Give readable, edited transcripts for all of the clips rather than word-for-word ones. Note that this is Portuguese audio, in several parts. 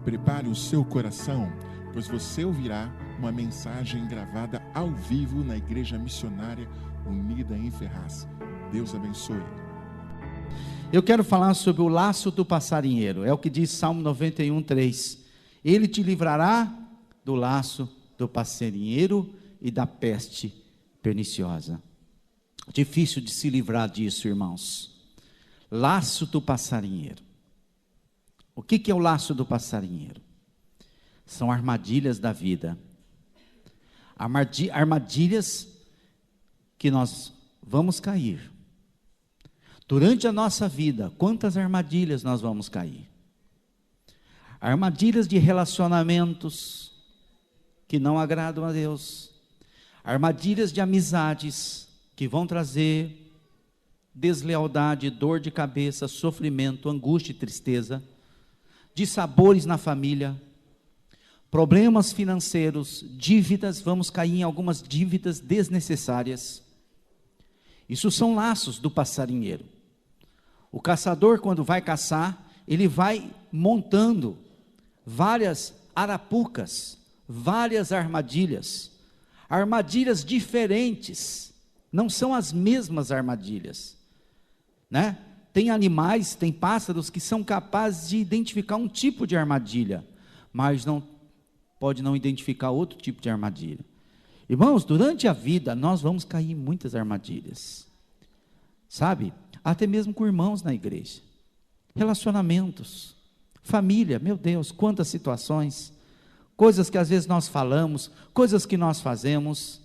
Prepare o seu coração, pois você ouvirá uma mensagem gravada ao vivo na Igreja Missionária Unida em Ferraz. Deus abençoe. Eu quero falar sobre o laço do passarinheiro. É o que diz Salmo 91:3. Ele te livrará do laço do passarinheiro e da peste perniciosa. Difícil de se livrar disso, irmãos. Laço do passarinheiro. O que é o laço do passarinheiro? São armadilhas da vida. Armadilhas que nós vamos cair. Durante a nossa vida, quantas armadilhas nós vamos cair? Armadilhas de relacionamentos que não agradam a Deus. Armadilhas de amizades que vão trazer deslealdade, dor de cabeça, sofrimento, angústia e tristeza. De sabores na família, problemas financeiros, dívidas, vamos cair em algumas dívidas desnecessárias. Isso são laços do passarinheiro. O caçador, quando vai caçar, ele vai montando várias arapucas, várias armadilhas diferentes, não são as mesmas armadilhas, né? Tem animais, tem pássaros que são capazes de identificar um tipo de armadilha, mas não pode não identificar outro tipo de armadilha. Irmãos, durante a vida nós vamos cair em muitas armadilhas, sabe? Até mesmo com irmãos na igreja, relacionamentos, família, meu Deus, quantas situações, coisas que às vezes nós falamos, coisas que nós fazemos,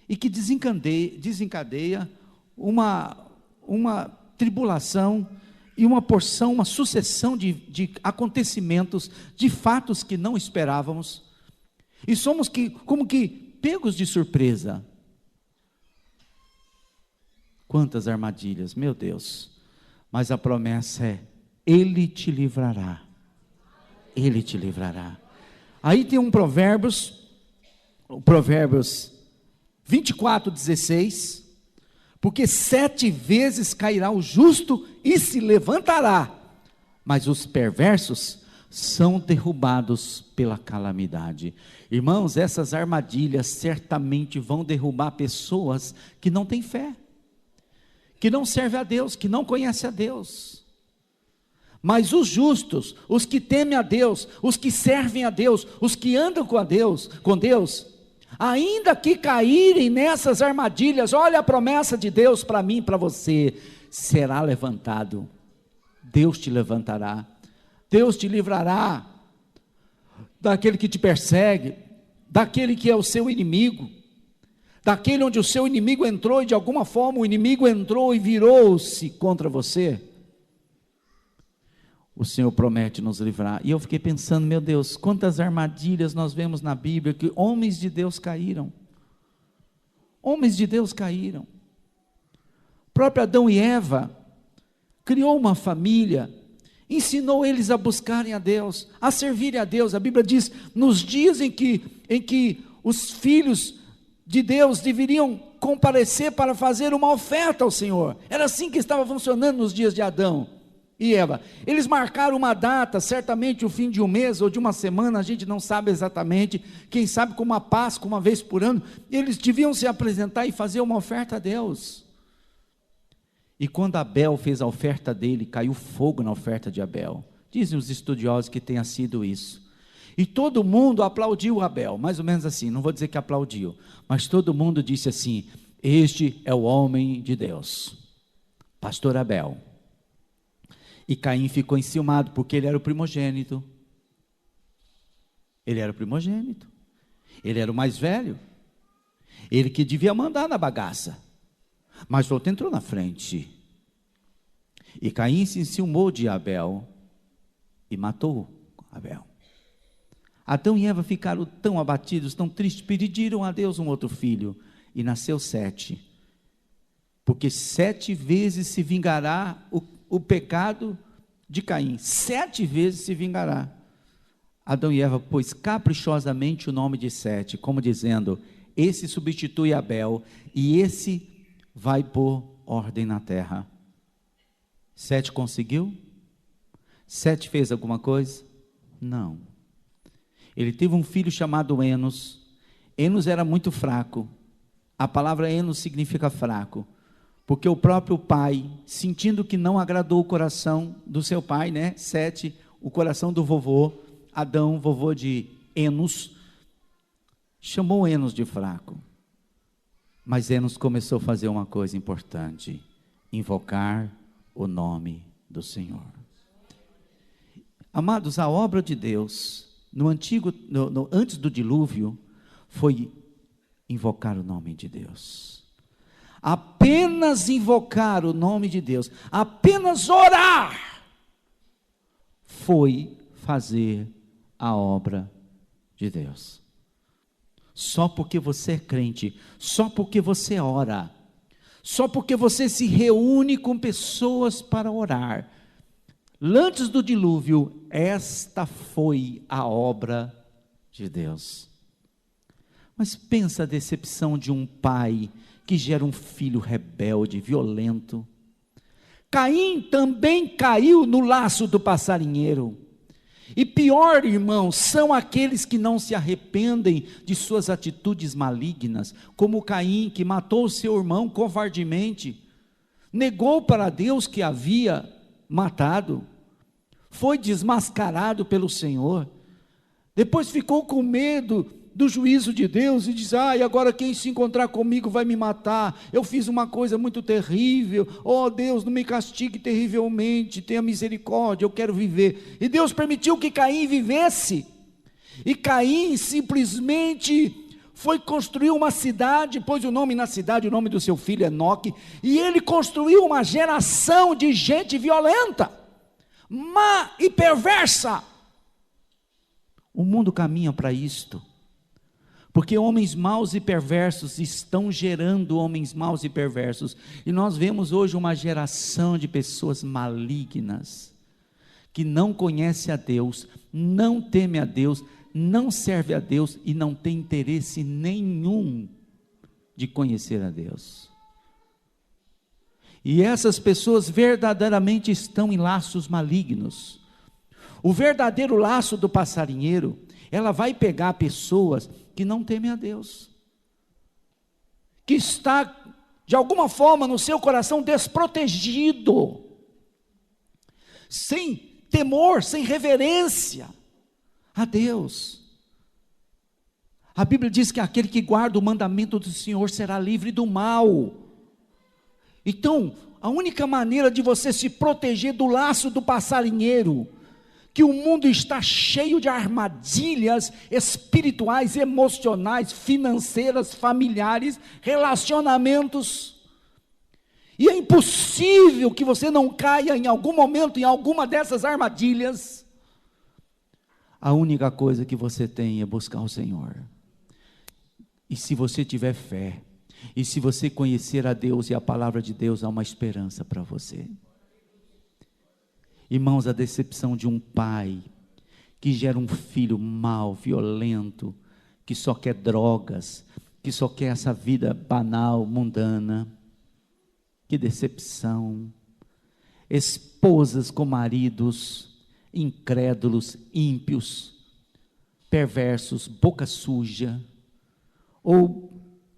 e que desencadeia uma tribulação e uma porção, uma sucessão de acontecimentos, de fatos que não esperávamos, e somos como que pegos de surpresa. Quantas armadilhas, meu Deus, mas a promessa é: Ele te livrará, Ele te livrará. Aí tem o Provérbios 24:16, porque 7 vezes cairá o justo e se levantará, mas os perversos são derrubados pela calamidade. Irmãos, essas armadilhas certamente vão derrubar pessoas que não têm fé, que não servem a Deus, que não conhecem a Deus. Mas os justos, os que temem a Deus, os que servem a Deus, os que andam com Deus, ainda que caírem nessas armadilhas, olha a promessa de Deus para mim e para você: será levantado, Deus te levantará, Deus te livrará daquele que te persegue, daquele que é o seu inimigo, daquele onde o seu inimigo entrou e de alguma forma o inimigo entrou e virou-se contra você. O Senhor promete nos livrar. E eu fiquei pensando, meu Deus, quantas armadilhas nós vemos na Bíblia, que homens de Deus caíram. Homens de Deus caíram. O próprio Adão e Eva criou uma família, ensinou eles a buscarem a Deus, a servirem a Deus. A Bíblia diz, nos dias em que os filhos de Deus deveriam comparecer para fazer uma oferta ao Senhor. Era assim que estava funcionando nos dias de Adão e Eva. Eles marcaram uma data, certamente o fim de um mês ou de uma semana, a gente não sabe exatamente, quem sabe com uma Páscoa, uma vez por ano, eles deviam se apresentar e fazer uma oferta a Deus. E quando Abel fez a oferta dele, caiu fogo na oferta de Abel. Dizem os estudiosos que tenha sido isso. E todo mundo aplaudiu Abel, mais ou menos assim, não vou dizer que aplaudiu, mas todo mundo disse assim: este é o homem de Deus, pastor Abel. E Caim ficou enciumado, porque ele era o primogênito. Ele era o primogênito. Ele era o mais velho. Ele que devia mandar na bagaça. Mas outro entrou na frente. E Caim se enciumou de Abel e matou Abel. Adão e Eva ficaram tão abatidos, tão tristes, pediram a Deus um outro filho. E nasceu 7. Porque 7 vezes se vingará o pecado de Caim, 7 vezes se vingará. Adão e Eva pôs caprichosamente o nome de 7, como dizendo: esse substitui Abel, e esse vai pôr ordem na terra. 7 conseguiu? 7 fez alguma coisa? Não. Ele teve um filho chamado Enos. Enos era muito fraco. A palavra Enos significa fraco, porque o próprio pai, sentindo que não agradou o coração do seu pai, né? Sete, o coração do vovô, Adão, vovô de Enos, chamou Enos de fraco. Mas Enos começou a fazer uma coisa importante: invocar o nome do Senhor. Amados, a obra de Deus, antes do dilúvio, foi invocar o nome de Deus. Apenas invocar o nome de Deus, apenas orar, foi fazer a obra de Deus. Só porque você é crente, só porque você ora, só porque você se reúne com pessoas para orar. Antes do dilúvio, esta foi a obra de Deus. Mas pensa a decepção de um pai que gera um filho rebelde, violento. Caim também caiu no laço do passarinheiro. E pior, irmãos, são aqueles que não se arrependem de suas atitudes malignas, como Caim, que matou seu irmão covardemente, negou para Deus que havia matado, foi desmascarado pelo Senhor, depois ficou com medo do juízo de Deus e diz: agora quem se encontrar comigo vai me matar, eu fiz uma coisa muito terrível, Deus, não me castigue terrivelmente, tenha misericórdia, eu quero viver. E Deus permitiu que Caim vivesse, e Caim simplesmente foi construir uma cidade, pôs o nome na cidade, o nome do seu filho Enoque, e ele construiu uma geração de gente violenta, má e perversa. O mundo caminha para isto, porque homens maus e perversos estão gerando homens maus e perversos, e nós vemos hoje uma geração de pessoas malignas, que não conhece a Deus, não teme a Deus, não serve a Deus, e não tem interesse nenhum de conhecer a Deus. E essas pessoas verdadeiramente estão em laços malignos. O verdadeiro laço do passarinheiro, ela vai pegar pessoas que não temem a Deus, que está de alguma forma no seu coração desprotegido, sem temor, sem reverência a Deus. A Bíblia diz que aquele que guarda o mandamento do Senhor será livre do mal. Então, a única maneira de você se proteger do laço do passarinheiro, que o mundo está cheio de armadilhas espirituais, emocionais, financeiras, familiares, relacionamentos, e é impossível que você não caia em algum momento em alguma dessas armadilhas. A única coisa que você tem é buscar o Senhor, e se você tiver fé, e se você conhecer a Deus e a palavra de Deus, há uma esperança para você. Irmãos, a decepção de um pai que gera um filho mau, violento, que só quer drogas, que só quer essa vida banal, mundana. Que decepção. Esposas com maridos incrédulos, ímpios, perversos, boca suja, ou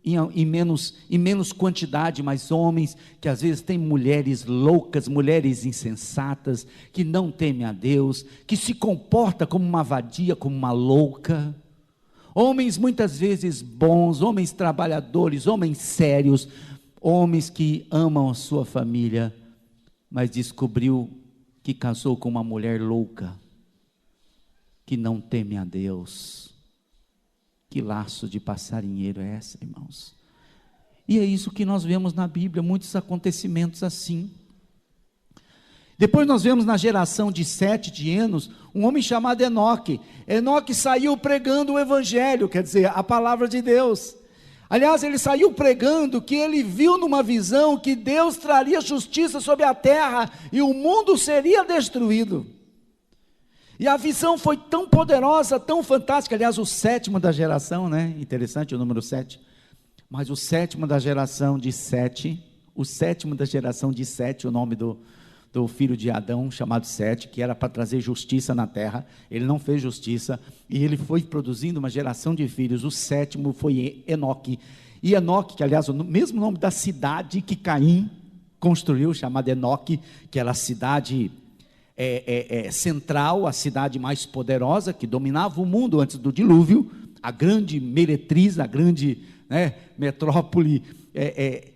em menos quantidade, mas homens que às vezes têm mulheres loucas, mulheres insensatas, que não temem a Deus, que se comporta como uma vadia, como uma louca. Homens muitas vezes bons, homens trabalhadores, homens sérios, homens que amam a sua família, mas descobriu que casou com uma mulher louca, que não teme a Deus. Que laço de passarinheiro é esse, irmãos? E é isso que nós vemos na Bíblia, muitos acontecimentos assim. Depois nós vemos na geração de Sete, de Enos, um homem chamado Enoque. Enoque saiu pregando o Evangelho, quer dizer, a palavra de Deus. Aliás, ele saiu pregando que ele viu numa visão que Deus traria justiça sobre a terra e o mundo seria destruído. E a visão foi tão poderosa, tão fantástica. Aliás, o sétimo da geração, né? Interessante o número 7. Mas o sétimo da geração de Sete, o sétimo da geração de Sete, o nome do filho de Adão, chamado Sete, que era para trazer justiça na terra. Ele não fez justiça, e ele foi produzindo uma geração de filhos. O sétimo foi Enoque. E Enoque, que aliás, o mesmo nome da cidade que Caim construiu, chamada Enoque, que era a cidade central, a cidade mais poderosa, que dominava o mundo antes do dilúvio, a grande meretriz, a grande metrópole,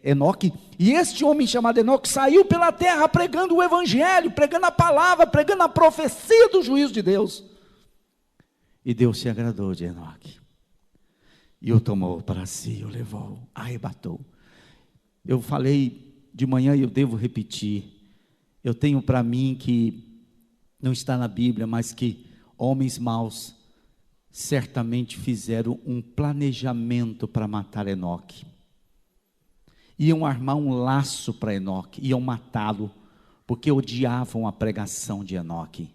Enoque. E este homem chamado Enoque saiu pela terra pregando o evangelho, pregando a palavra, pregando a profecia do juízo de Deus. E Deus se agradou de Enoque, e o tomou para si, o levou, arrebatou. Eu falei de manhã e eu devo repetir, eu tenho para mim que não está na Bíblia, mas que homens maus certamente fizeram um planejamento para matar Enoque. Iam armar um laço para Enoque, iam matá-lo, porque odiavam a pregação de Enoque,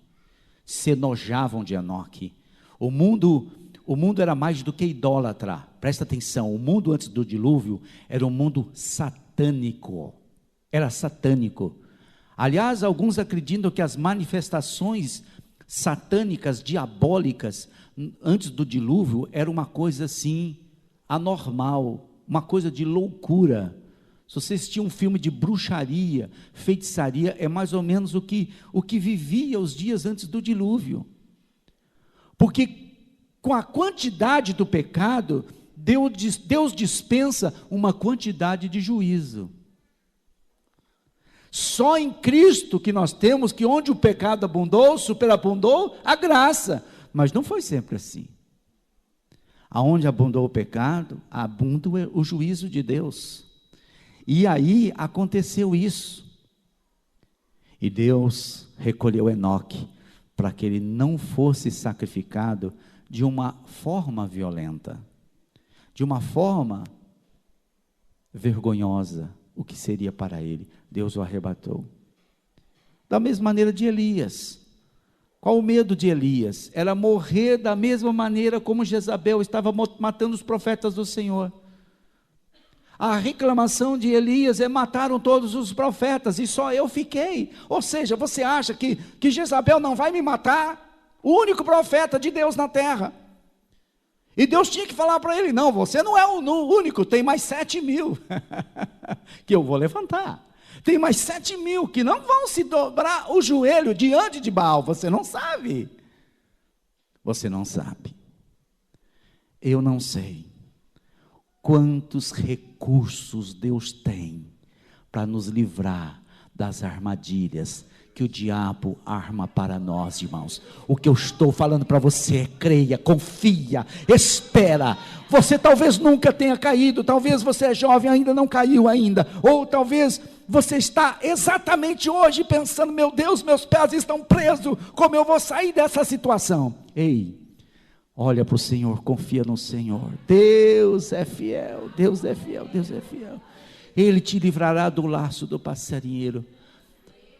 se enojavam de Enoque. O mundo era mais do que idólatra, presta atenção, o mundo antes do dilúvio era um mundo satânico, era satânico. Aliás, alguns acreditam que as manifestações satânicas, diabólicas, antes do dilúvio, era uma coisa assim, anormal, uma coisa de loucura. Se você assistir um filme de bruxaria, feitiçaria, é mais ou menos o que vivia os dias antes do dilúvio. Porque com a quantidade do pecado, Deus dispensa uma quantidade de juízo. Só em Cristo que nós temos que onde o pecado abundou, superabundou a graça. Mas não foi sempre assim. Aonde abundou o pecado, abunda o juízo de Deus. E aí aconteceu isso. E Deus recolheu Enoque para que ele não fosse sacrificado de uma forma violenta, de uma forma vergonhosa, o que seria para ele. Deus o arrebatou. Da mesma maneira de Elias. Qual o medo de Elias? Era morrer da mesma maneira como Jezabel estava matando os profetas do Senhor. A reclamação de Elias mataram todos os profetas e só eu fiquei. Ou seja, você acha que Jezabel não vai me matar? O único profeta de Deus na terra. E Deus tinha que falar para ele, não, você não é o único, tem mais 7.000 que eu vou levantar. Tem mais 7.000 que não vão se dobrar o joelho diante de Baal. Você não sabe. Você não sabe. Eu não sei quantos recursos Deus tem para nos livrar das armadilhas que o diabo arma para nós, irmãos. O que eu estou falando para você é creia, confia, espera. Você talvez nunca tenha caído, talvez você é jovem, ainda não caiu ainda, ou talvez você está exatamente hoje pensando, meu Deus, meus pés estão presos, como eu vou sair dessa situação? Ei, olha para o Senhor, confia no Senhor. Deus é fiel, Deus é fiel, Deus é fiel. Ele te livrará do laço do passarinheiro,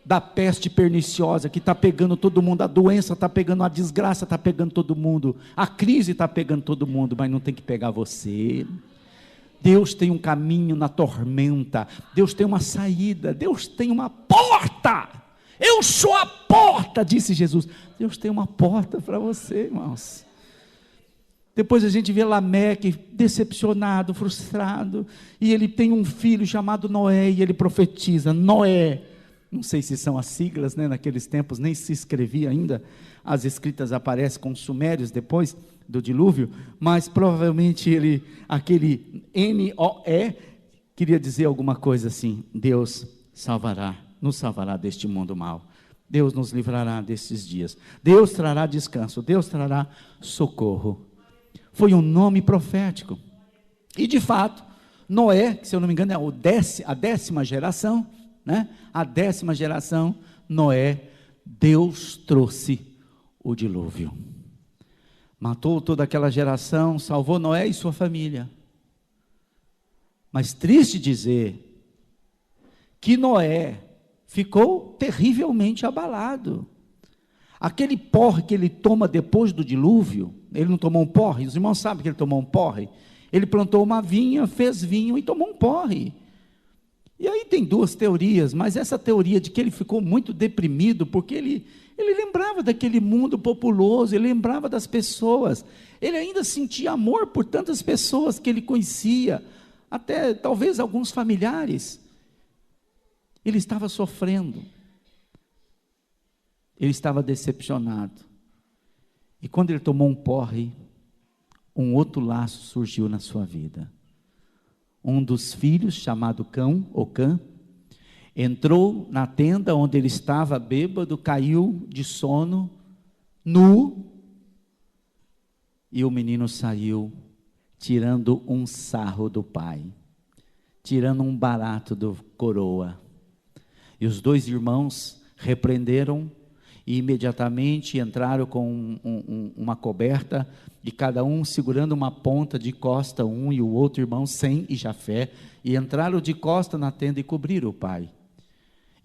da peste perniciosa que está pegando todo mundo, a doença está pegando, a desgraça está pegando todo mundo, a crise está pegando todo mundo, mas não tem que pegar você. Deus tem um caminho na tormenta, Deus tem uma saída, Deus tem uma porta. Eu sou a porta, disse Jesus. Deus tem uma porta para você, irmãos. Depois a gente vê Lameque decepcionado, frustrado, e ele tem um filho chamado Noé, e ele profetiza, Noé, não sei se são as siglas, naqueles tempos nem se escrevia ainda, as escritas aparecem com os sumérios depois do dilúvio, mas provavelmente aquele N-O-E, queria dizer alguma coisa assim, Deus nos salvará deste mundo mau, Deus nos livrará desses dias, Deus trará descanso, Deus trará socorro. Foi um nome profético, e de fato, Noé, que se eu não me engano é a 10ª geração, a 10ª geração, Noé, Deus trouxe o dilúvio, matou toda aquela geração, salvou Noé e sua família. Mas triste dizer que Noé ficou terrivelmente abalado. Aquele porre que ele toma depois do dilúvio, ele não tomou um porre? Os irmãos sabem que ele tomou um porre? Ele plantou uma vinha, fez vinho e tomou um porre. E aí tem duas teorias, mas essa teoria de que ele ficou muito deprimido, porque ele lembrava daquele mundo populoso, ele lembrava das pessoas, ele ainda sentia amor por tantas pessoas que ele conhecia, até talvez alguns familiares. Ele estava sofrendo, ele estava decepcionado, e quando ele tomou um porre, um outro laço surgiu na sua vida. Um dos filhos, chamado Cão, ou Cã, entrou na tenda onde ele estava bêbado, caiu de sono, nu, e o menino saiu, tirando um sarro do pai, tirando um barato do coroa. E os dois irmãos repreenderam, e imediatamente entraram com uma coberta, e cada um segurando uma ponta de costa, um e o outro irmão, Sem e Jafé, e entraram de costa na tenda e cobriram o pai.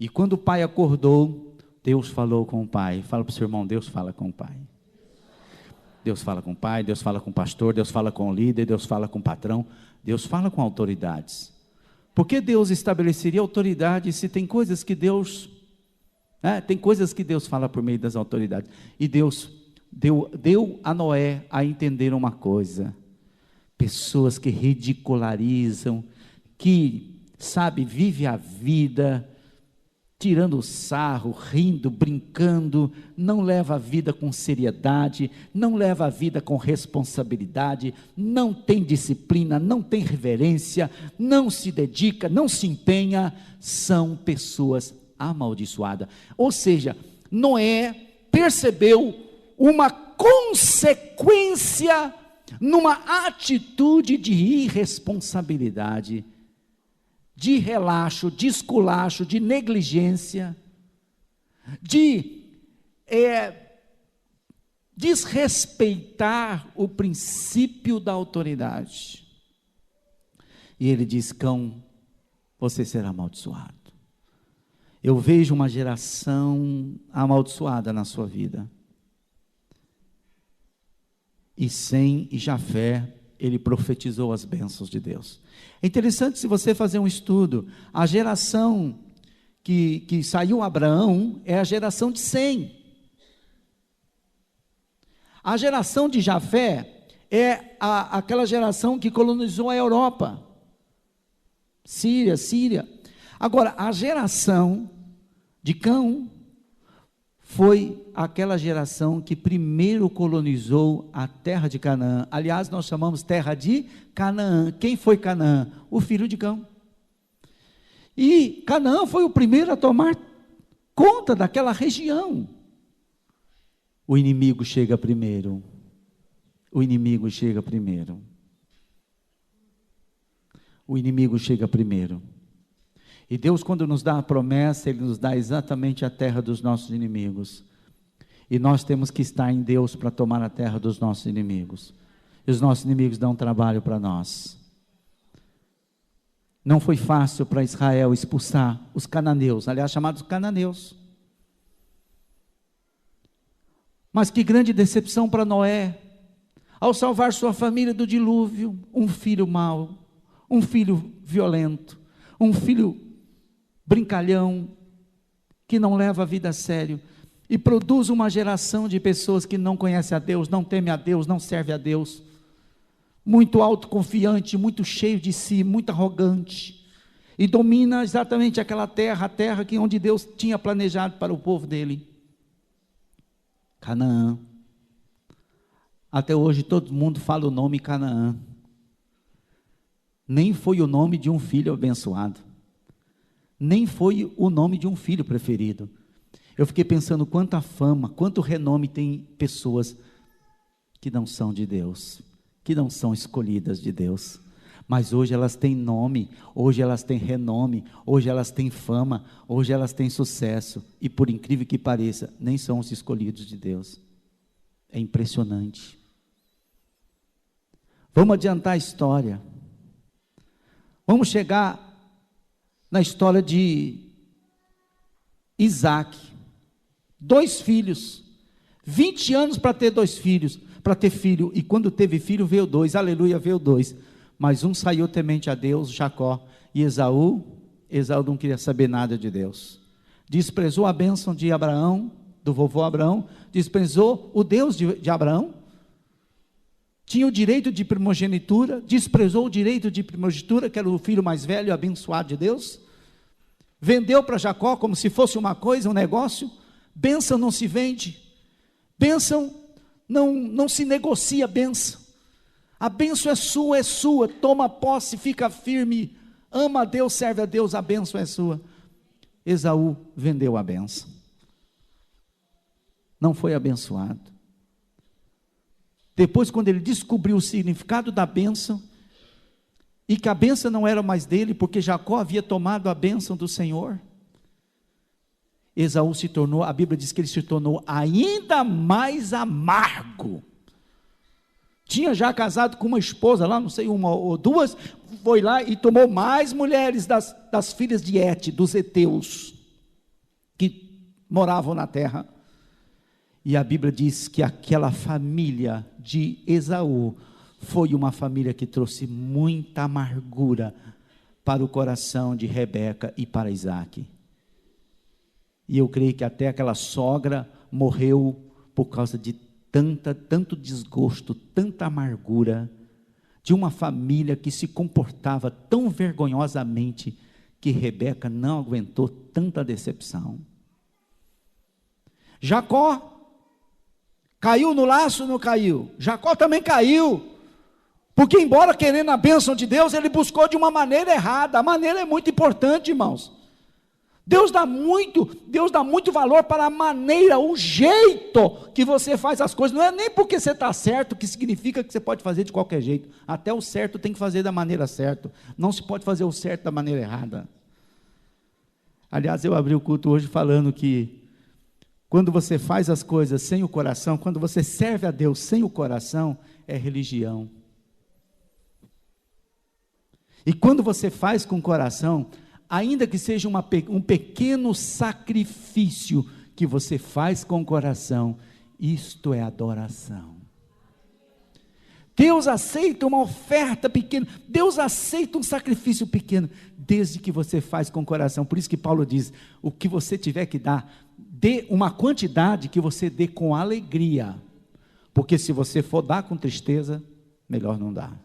E quando o pai acordou, Deus falou com o pai. Fala para o seu irmão, Deus fala com o pai. Deus fala com o pai, Deus fala com o pastor, Deus fala com o líder, Deus fala com o patrão, Deus fala com autoridades. Por que Deus estabeleceria autoridade se tem coisas que Deus... tem coisas que Deus fala por meio das autoridades. E Deus deu a Noé a entender uma coisa: pessoas que ridicularizam, que, vive a vida, tirando sarro, rindo, brincando, não leva a vida com seriedade, não leva a vida com responsabilidade, não tem disciplina, não tem reverência, não se dedica, não se empenha, são pessoas amaldiçoada. Ou seja, Noé percebeu uma consequência numa atitude de irresponsabilidade, de relaxo, de esculacho, de negligência, de desrespeitar o princípio da autoridade. E ele diz: Cão, você será amaldiçoado. Eu vejo uma geração amaldiçoada na sua vida. E Sem e Jafé, ele profetizou as bênçãos de Deus. É interessante, se você fazer um estudo, a geração que saiu Abraão é a geração de Sem. A geração de Jafé é aquela geração que colonizou a Europa, Síria. Agora, a geração de Cão foi aquela geração que primeiro colonizou a terra de Canaã. Aliás, nós chamamos terra de Canaã. Quem foi Canaã? O filho de Cão. E Canaã foi o primeiro a tomar conta daquela região. O inimigo chega primeiro. O inimigo chega primeiro. O inimigo chega primeiro. E Deus, quando nos dá a promessa, Ele nos dá exatamente a terra dos nossos inimigos. E nós temos que estar em Deus para tomar a terra dos nossos inimigos. E os nossos inimigos dão trabalho para nós. Não foi fácil para Israel expulsar os cananeus, aliás, chamados cananeus. Mas que grande decepção para Noé, ao salvar sua família do dilúvio, um filho mau, um filho violento, um filho brincalhão, que não leva a vida a sério, e produz uma geração de pessoas que não conhecem a Deus, não temem a Deus, não servem a Deus, muito autoconfiante, muito cheio de si, muito arrogante, e domina exatamente aquela terra, a terra onde Deus tinha planejado para o povo dele, Canaã. Até hoje todo mundo fala o nome Canaã, nem foi o nome de um filho abençoado, nem foi o nome de um filho preferido. Eu fiquei pensando quanta fama, quanto renome tem pessoas que não são de Deus, que não são escolhidas de Deus, mas hoje elas têm nome, hoje elas têm renome, hoje elas têm fama, hoje elas têm sucesso, e por incrível que pareça, nem são os escolhidos de Deus. É impressionante. Vamos adiantar a história, vamos chegar na história de Isaac, 2 filhos, 20 anos para ter 2 filhos, para ter filho, e quando teve filho veio 2, aleluia, veio 2, mas um saiu temente a Deus, Jacó, e Esaú Esaú não queria saber nada de Deus. Desprezou a bênção de Abraão, do vovô Abraão, desprezou o Deus de Abraão, tinha o direito de primogenitura, desprezou o direito de primogenitura, que era o filho mais velho e abençoado de Deus, vendeu para Jacó como se fosse uma coisa, um negócio. Bênção não se vende, bênção não se negocia, bênção. A bênção é sua, toma posse, fica firme, ama a Deus, serve a Deus, a bênção é sua. Esaú vendeu a bênção, não foi abençoado. Depois, quando ele descobriu o significado da bênção, e que a bênção não era mais dele, porque Jacó havia tomado a bênção do Senhor, Esaú se tornou, a Bíblia diz que ele se tornou ainda mais amargo. Tinha já casado com uma esposa lá, não sei, uma ou duas, foi lá e tomou mais mulheres das filhas de Et, dos heteus, que moravam na terra. E a Bíblia diz que aquela família de Esaú foi uma família que trouxe muita amargura para o coração de Rebeca e para Isaac. E eu creio que até aquela sogra morreu por causa de tanto desgosto, tanta amargura, de uma família que se comportava tão vergonhosamente, que Rebeca não aguentou tanta decepção. Jacó caiu no laço ou não caiu? Jacó também caiu, porque embora querendo a bênção de Deus, ele buscou de uma maneira errada. A maneira é muito importante, irmãos. Deus dá muito valor para a maneira, o jeito que você faz as coisas. Não é nem porque você está certo, que significa que você pode fazer de qualquer jeito. Até o certo tem que fazer da maneira certa. Não se pode fazer o certo da maneira errada. Aliás, eu abri o culto hoje falando que quando você faz as coisas sem o coração, quando você serve a Deus sem o coração, é religião. E quando você faz com o coração, ainda que seja um pequeno sacrifício que você faz com o coração, isto é adoração. Deus aceita uma oferta pequena, Deus aceita um sacrifício pequeno, desde que você faz com o coração. Por isso que Paulo diz, o que você tiver que dar, dê uma quantidade que você dê com alegria, porque se você for dar com tristeza, melhor não dar.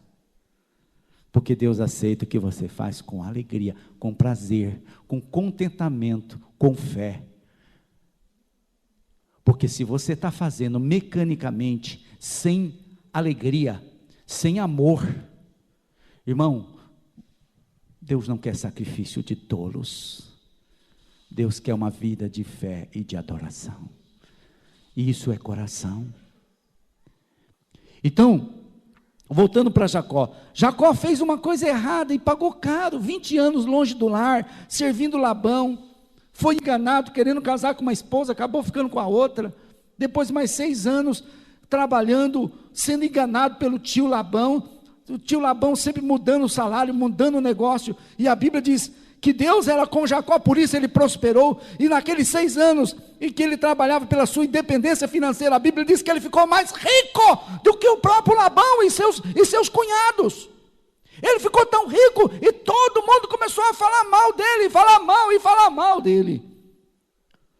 Porque Deus aceita o que você faz com alegria, com prazer, com contentamento, com fé. Porque se você está fazendo mecanicamente, sem alegria, sem amor, irmão, Deus não quer sacrifício de tolos. Deus quer uma vida de fé e de adoração. E isso é coração. Então, voltando para Jacó, Jacó fez uma coisa errada e pagou caro, 20 anos longe do lar, servindo Labão, foi enganado, querendo casar com uma esposa, acabou ficando com a outra, depois mais 6 anos, trabalhando, sendo enganado pelo tio Labão, o tio Labão sempre mudando o salário, mudando o negócio, e a Bíblia diz que Deus era com Jacó, por isso ele prosperou, e naqueles 6 anos em que ele trabalhava pela sua independência financeira, a Bíblia diz que ele ficou mais rico do que o próprio Labão e seus cunhados. Ele ficou tão rico, e todo mundo começou a falar mal dele, falar mal dele,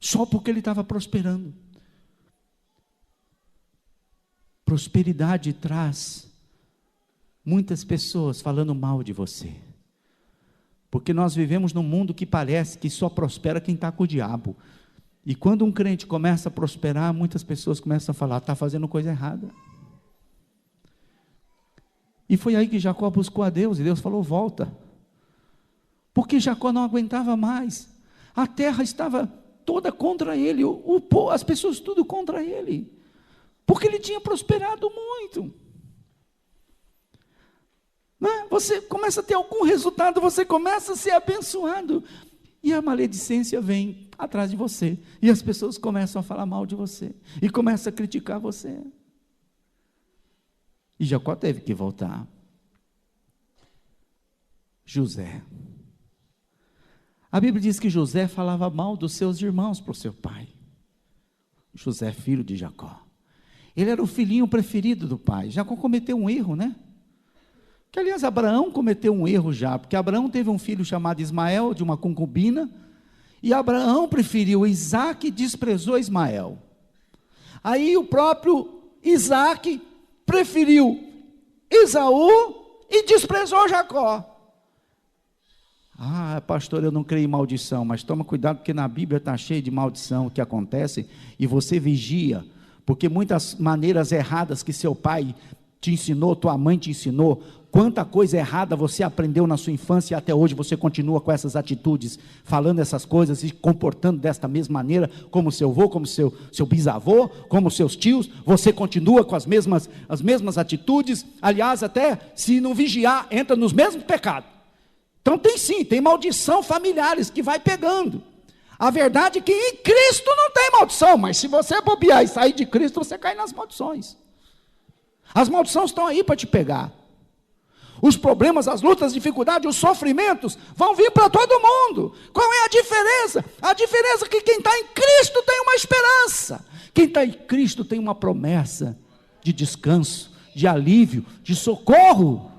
só porque ele estava prosperando. Prosperidade traz muitas pessoas falando mal de você, porque nós vivemos num mundo que parece que só prospera quem está com o diabo, e quando um crente começa a prosperar, muitas pessoas começam a falar, está fazendo coisa errada. E foi aí que Jacó buscou a Deus, e Deus falou, volta, porque Jacó não aguentava mais, a terra estava toda contra ele, as pessoas tudo contra ele, porque ele tinha prosperado muito. Você começa a ter algum resultado, você começa a ser abençoado, e a maledicência vem atrás de você, e as pessoas começam a falar mal de você, e começam a criticar você, e Jacó teve que voltar. José, a Bíblia diz que José falava mal dos seus irmãos para o seu pai. José, filho de Jacó, ele era o filhinho preferido do pai. Jacó cometeu um erro, né? Que, aliás, Abraão cometeu um erro já, porque Abraão teve um filho chamado Ismael, de uma concubina, e Abraão preferiu Isaque e desprezou Ismael. Aí o próprio Isaque preferiu Esaú e desprezou Jacó. Ah, pastor, eu não creio em maldição, mas toma cuidado, porque na Bíblia está cheio de maldição que acontece, e você vigia, porque muitas maneiras erradas que seu pai te ensinou, tua mãe te ensinou, quanta coisa errada você aprendeu na sua infância, e até hoje você continua com essas atitudes, falando essas coisas e comportando desta mesma maneira, como seu avô, como seu bisavô, como seus tios, você continua com as mesmas atitudes, aliás, até se não vigiar, entra nos mesmos pecados. Então tem maldição familiares que vai pegando. A verdade é que em Cristo não tem maldição, mas se você bobear e sair de Cristo, você cai nas maldições. As maldições estão aí para te pegar. Os problemas, as lutas, as dificuldades, os sofrimentos vão vir para todo mundo. Qual é a diferença? A diferença é que quem está em Cristo tem uma esperança. Quem está em Cristo tem uma promessa de descanso, de alívio, de socorro.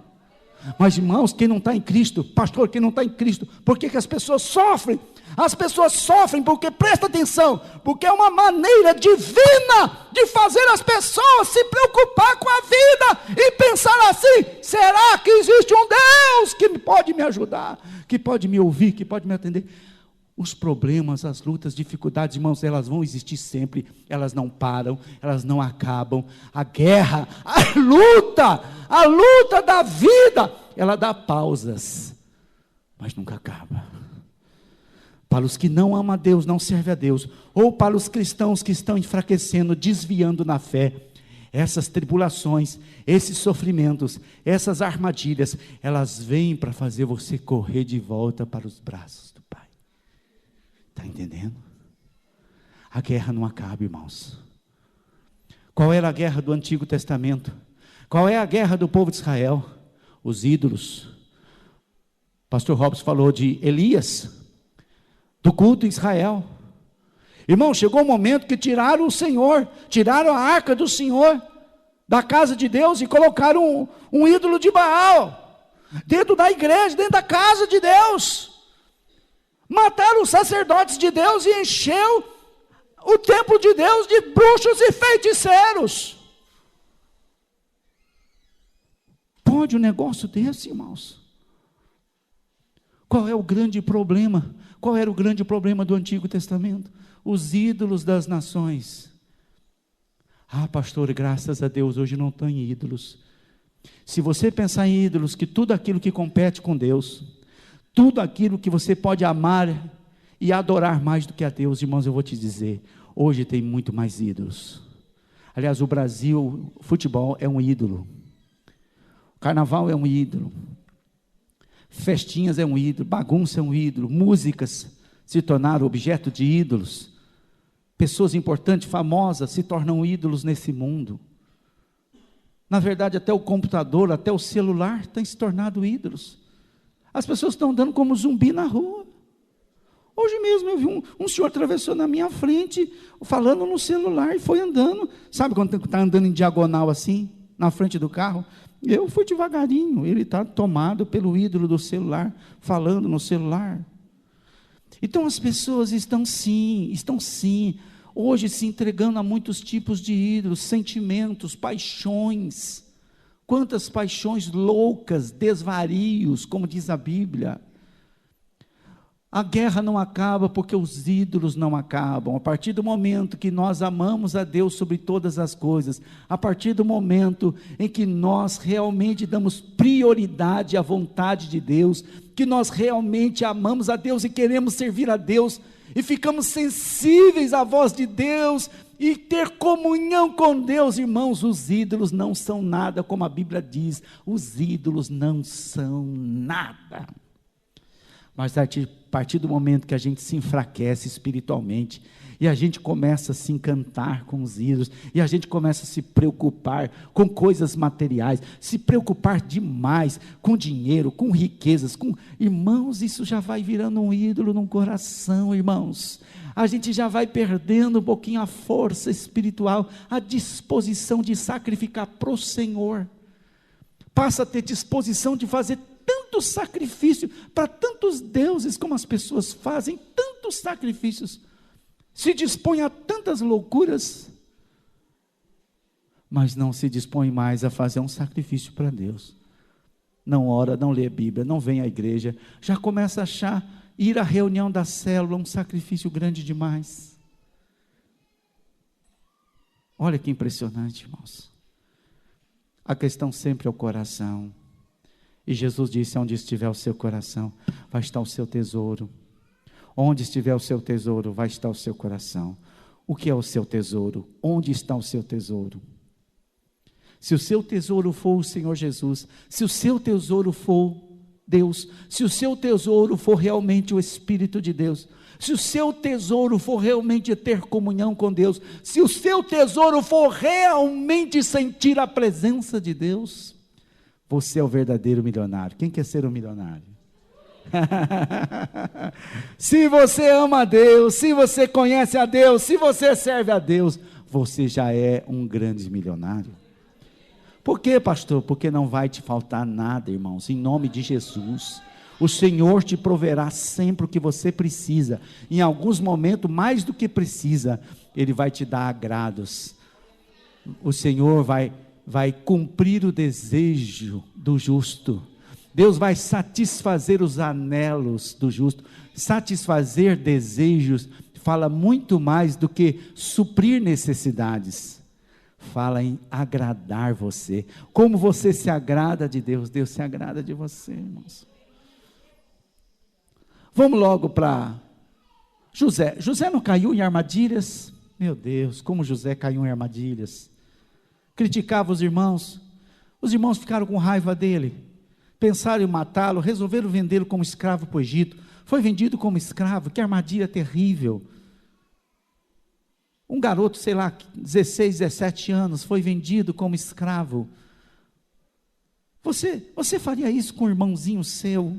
Mas, irmãos, quem não está em Cristo, pastor, quem não está em Cristo, por que as pessoas sofrem? As pessoas sofrem porque, presta atenção, porque é uma maneira divina de fazer as pessoas se preocupar com a vida e pensar assim: será que existe um Deus que pode me ajudar, que pode me ouvir, que pode me atender? Os problemas, as lutas, dificuldades, irmãos, elas vão existir sempre, elas não param, elas não acabam. A guerra, a luta da vida, ela dá pausas, mas nunca acaba. Para os que não amam a Deus, não servem a Deus, ou para os cristãos que estão enfraquecendo, desviando na fé, essas tribulações, esses sofrimentos, essas armadilhas, elas vêm para fazer você correr de volta para os braços do Pai. Está entendendo? A guerra não acaba, irmãos. Qual era a guerra do Antigo Testamento? Qual é a guerra do povo de Israel? Os ídolos. Pastor Robson falou de Elias, do culto em Israel. Irmão, chegou um momento que tiraram o Senhor, tiraram a arca do Senhor da casa de Deus e colocaram um ídolo de Baal dentro da igreja, dentro da casa de Deus. Mataram os sacerdotes de Deus e encheu o templo de Deus de bruxos e feiticeiros. Pode um negócio desse, irmãos? Qual é o grande problema? Qual era o grande problema do Antigo Testamento? Os ídolos das nações. Ah, pastor, graças a Deus, hoje não tem ídolos. Se você pensar em ídolos, que tudo aquilo que compete com Deus, tudo aquilo que você pode amar e adorar mais do que a Deus, irmãos, eu vou te dizer, hoje tem muito mais ídolos. Aliás, o Brasil, o futebol é um ídolo. O carnaval é um ídolo. Festinhas é um ídolo, bagunça é um ídolo, músicas se tornaram objeto de ídolos, pessoas importantes, famosas, se tornam ídolos nesse mundo. Na verdade, até o computador, até o celular tem se tornado ídolos. As pessoas estão andando como zumbi na rua. Hoje mesmo eu vi um senhor atravessou na minha frente, falando no celular, e foi andando. Sabe quando está andando em diagonal assim, na frente do carro? Eu fui devagarinho, ele está tomado pelo ídolo do celular, falando no celular. Então as pessoas estão sim, hoje se entregando a muitos tipos de ídolos, sentimentos, paixões. Quantas paixões loucas, desvarios, como diz a Bíblia. A guerra não acaba porque os ídolos não acabam. A partir do momento que nós amamos a Deus sobre todas as coisas, a partir do momento em que nós realmente damos prioridade à vontade de Deus, que nós realmente amamos a Deus e queremos servir a Deus, e ficamos sensíveis à voz de Deus, e ter comunhão com Deus, irmãos, os ídolos não são nada, como a Bíblia diz, os ídolos não são nada. Mas a partir do momento que a gente se enfraquece espiritualmente, e a gente começa a se encantar com os ídolos, e a gente começa a se preocupar com coisas materiais, se preocupar demais com dinheiro, com riquezas, irmãos, isso já vai virando um ídolo no coração, irmãos. A gente já vai perdendo um pouquinho a força espiritual, a disposição de sacrificar para o Senhor. passa a ter disposição de fazer tanto sacrifício para tantos deuses, como as pessoas fazem tantos sacrifícios, se dispõe a tantas loucuras, mas não se dispõe mais a fazer um sacrifício para Deus. Não ora, não lê a Bíblia, não vem à igreja, já começa a achar ir à reunião da célula um sacrifício grande demais. Olha que impressionante, irmãos. A questão sempre é o coração. E Jesus disse: onde estiver o seu coração, vai estar o seu tesouro. Onde estiver o seu tesouro, vai estar o seu coração. O que é o seu tesouro? Onde está o seu tesouro? Se o seu tesouro for o Senhor Jesus, se o seu tesouro for Deus, se o seu tesouro for realmente o Espírito de Deus, se o seu tesouro for realmente ter comunhão com Deus, se o seu tesouro for realmente sentir a presença de Deus, você é o verdadeiro milionário. Quem quer ser um milionário? Se você ama a Deus, se você conhece a Deus, se você serve a Deus, você já é um grande milionário. Por quê, pastor? Porque não vai te faltar nada, irmãos, em nome de Jesus. O Senhor te proverá sempre o que você precisa. Em alguns momentos, mais do que precisa, Ele vai te dar agrados. O Senhor vai cumprir o desejo do justo. Deus vai satisfazer os anelos do justo. Satisfazer desejos fala muito mais do que suprir necessidades. Fala em agradar você. Como você se agrada de Deus, Deus se agrada de você, irmãos. Vamos logo para José. José não caiu em armadilhas? Meu Deus, como José caiu em armadilhas. Criticava os irmãos ficaram com raiva dele, pensaram em matá-lo, resolveram vendê-lo como escravo para o Egito. Foi vendido como escravo, que armadilha terrível. Um garoto, 16, 17 anos, foi vendido como escravo. Você faria isso com um irmãozinho seu?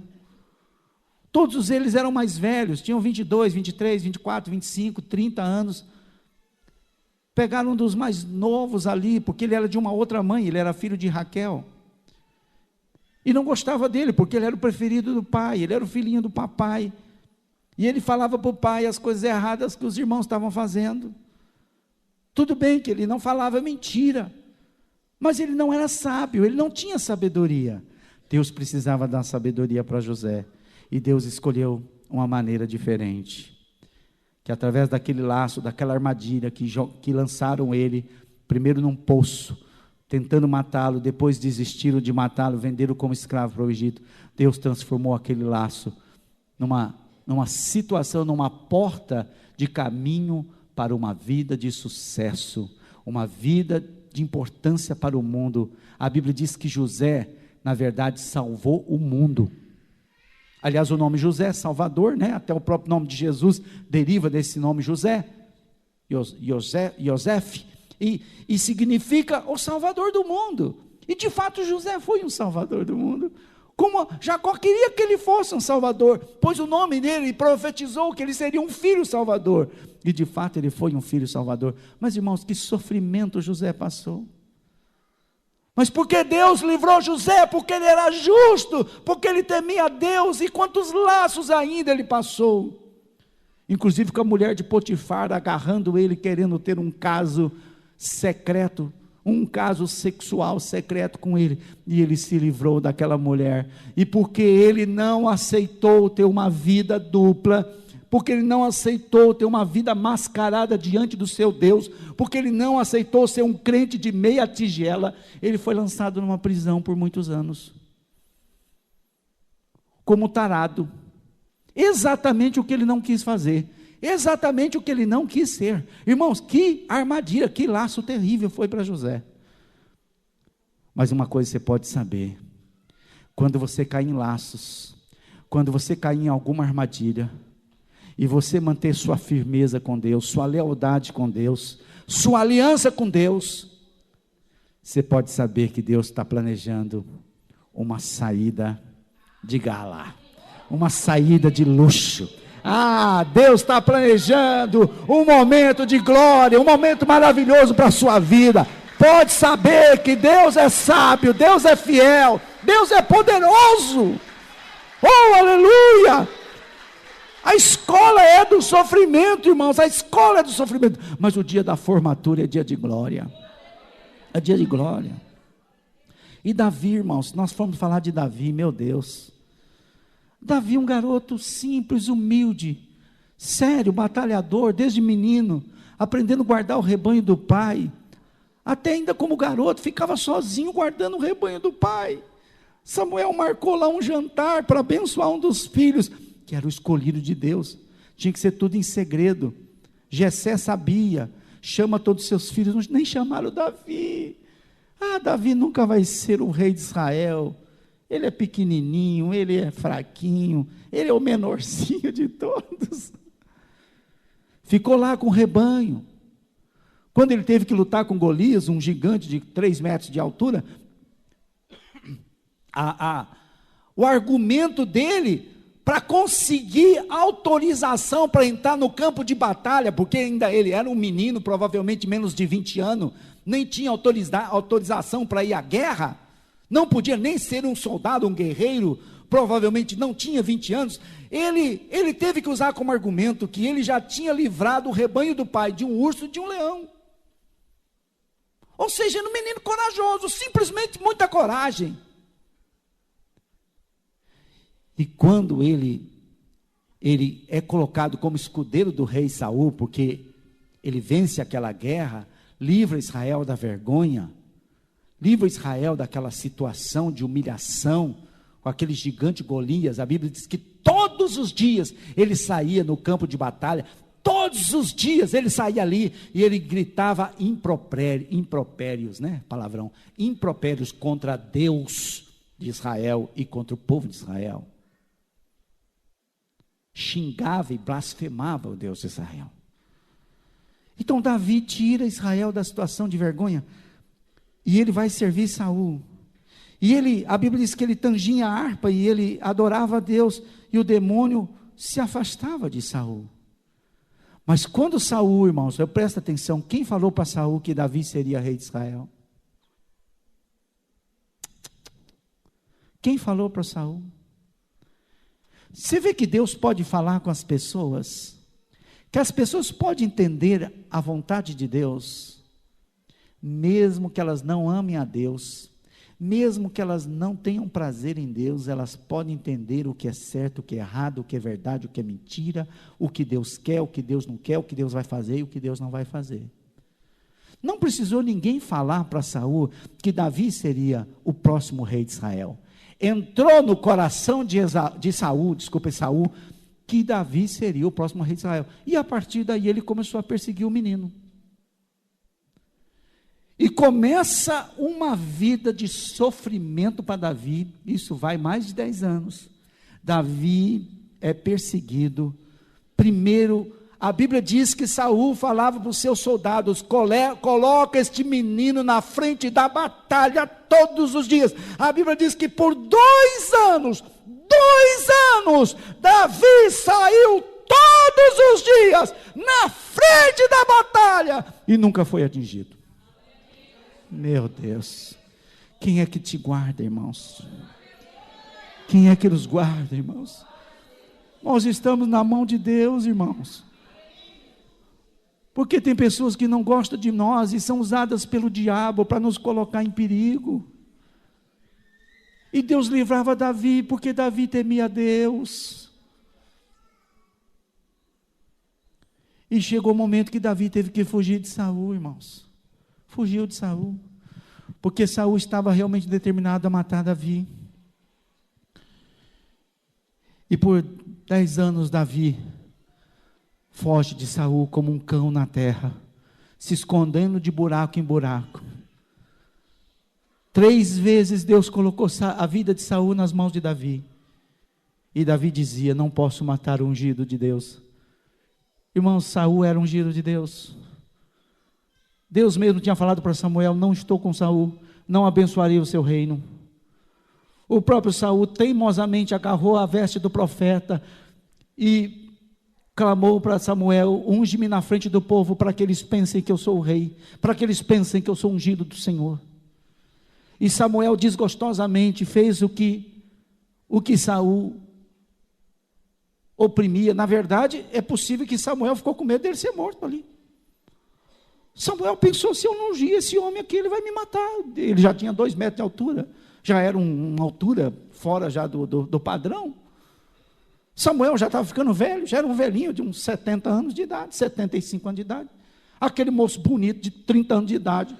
Todos eles eram mais velhos, tinham 22, 23, 24, 25, 30 anos. Pegaram um dos mais novos ali, porque ele era de uma outra mãe, ele era filho de Raquel. E não gostava dele, porque ele era o preferido do pai, ele era o filhinho do papai. E ele falava para o pai as coisas erradas que os irmãos estavam fazendo. Tudo bem que ele não falava mentira, mas ele não era sábio, ele não tinha sabedoria. Deus precisava dar sabedoria para José, e Deus escolheu uma maneira diferente, que através daquele laço, daquela armadilha que lançaram ele, primeiro num poço, tentando matá-lo, depois desistiram de matá-lo, venderam como escravo para o Egito. Deus transformou aquele laço numa situação, numa porta de caminho para uma vida de sucesso, uma vida de importância para o mundo. A Bíblia diz que José, na verdade, salvou o mundo. Aliás, o nome José é Salvador, né? Até o próprio nome de Jesus deriva desse nome José, Yosef, e significa o Salvador do mundo. E de fato José foi um Salvador do mundo. Como Jacó queria que ele fosse um salvador, pôs o nome nele e profetizou que ele seria um filho salvador, e de fato ele foi um filho salvador. Mas irmãos, que sofrimento José passou. Mas porque Deus livrou José? Porque ele era justo, porque ele temia Deus, e quantos laços ainda ele passou, inclusive com a mulher de Potifar agarrando ele, querendo ter um caso secreto, um caso sexual secreto com ele, e ele se livrou daquela mulher. E porque ele não aceitou ter uma vida dupla, porque ele não aceitou ter uma vida mascarada diante do seu Deus, porque ele não aceitou ser um crente de meia tigela, ele foi lançado numa prisão por muitos anos, como tarado, exatamente o que ele não quis fazer, exatamente o que ele não quis ser. Irmãos, que armadilha, que laço terrível foi para José. Mas uma coisa você pode saber: quando você cair em laços, quando você cair em alguma armadilha, e você manter sua firmeza com Deus, sua lealdade com Deus, sua aliança com Deus, você pode saber que Deus está planejando uma saída de gala, uma saída de luxo. Deus está planejando um momento de glória, um momento maravilhoso para a sua vida. pode saber que Deus é sábio, Deus é fiel, Deus é poderoso. Oh, aleluia! A escola é do sofrimento, irmãos, a escola é do sofrimento, mas o dia da formatura é dia de glória, é dia de glória. E Davi, irmãos, nós fomos falar de Davi, meu Deus, Davi, um garoto simples, humilde, sério, batalhador, desde menino, aprendendo a guardar o rebanho do pai, até ainda como garoto, ficava sozinho guardando o rebanho do pai. Samuel marcou lá um jantar para abençoar um dos filhos, que era o escolhido de Deus, tinha que ser tudo em segredo. Jessé sabia, chama todos os seus filhos, nem chamaram Davi. Davi nunca vai ser o rei de Israel, ele é pequenininho, ele é fraquinho, ele é o menorzinho de todos. Ficou lá com o rebanho. Quando ele teve que lutar com Golias, um gigante de 3 metros de altura, o argumento dele para conseguir autorização para entrar no campo de batalha, porque ainda ele era um menino, provavelmente menos de 20 anos, nem tinha autorização para ir à guerra, não podia nem ser um soldado, um guerreiro, provavelmente não tinha 20 anos, ele teve que usar como argumento que ele já tinha livrado o rebanho do pai de um urso e de um leão. Ou seja, era um menino corajoso, simplesmente muita coragem. E quando ele é colocado como escudeiro do rei Saul, porque ele vence aquela guerra, livra Israel da vergonha, livra Israel daquela situação de humilhação, com aquele gigante Golias. A Bíblia diz que todos os dias ele saía no campo de batalha, todos os dias ele saía ali, e ele gritava impropérios, palavrão, impropérios contra Deus de Israel e contra o povo de Israel. Xingava e blasfemava o Deus de Israel. Então Davi tira Israel da situação de vergonha, e ele vai servir Saul. E a Bíblia diz que ele tangia a harpa, e ele adorava a Deus, e o demônio se afastava de Saul. Mas quando Saul, irmãos, presta atenção, quem falou para Saul que Davi seria rei de Israel? Quem falou para Saul? Você vê que Deus pode falar com as pessoas, que as pessoas podem entender a vontade de Deus, mesmo que elas não amem a Deus, mesmo que elas não tenham prazer em Deus, elas podem entender o que é certo, o que é errado, o que é verdade, o que é mentira, o que Deus quer, o que Deus não quer, o que Deus vai fazer e o que Deus não vai fazer. Não precisou ninguém falar para Saul que Davi seria o próximo rei de Israel. Entrou no coração de Saul, que Davi seria o próximo rei de Israel. E a partir daí ele começou a perseguir o menino. E começa uma vida de sofrimento para Davi. Isso vai mais de 10 anos. Davi é perseguido. Primeiro, a Bíblia diz que Saul falava para os seus soldados: coloca este menino na frente da batalha todos os dias. A Bíblia diz que por 2 anos, Davi saiu todos os dias na frente da batalha e nunca foi atingido. Meu Deus, quem é que te guarda, irmãos? Quem é que nos guarda, irmãos? Nós estamos na mão de Deus, irmãos. Porque tem pessoas que não gostam de nós e são usadas pelo diabo para nos colocar em perigo. E Deus livrava Davi, porque Davi temia Deus. E chegou o momento que Davi teve que fugir de Saul, irmãos. Fugiu de Saul, porque Saul estava realmente determinado a matar Davi. E por 10 anos Davi foge de Saul como um cão na terra, se escondendo de buraco em buraco. 3 vezes Deus colocou a vida de Saul nas mãos de Davi, e Davi dizia: não posso matar o ungido de Deus. Irmãos, Saul era ungido de Deus. Deus mesmo tinha falado para Samuel: não estou com Saul, não abençoarei o seu reino. O próprio Saul teimosamente agarrou a veste do profeta e clamou para Samuel: unge-me na frente do povo, para que eles pensem que eu sou o rei, para que eles pensem que eu sou ungido do Senhor. E Samuel desgostosamente fez o que Saul oprimia. Na verdade, é possível que Samuel ficou com medo dele ser morto ali. Samuel pensou: se eu não ungir esse homem aqui, ele vai me matar. Ele já tinha 2 metros de altura, já era uma altura fora já do padrão. Samuel já estava ficando velho, já era um velhinho de uns 70 anos de idade, 75 anos de idade. Aquele moço bonito de 30 anos de idade,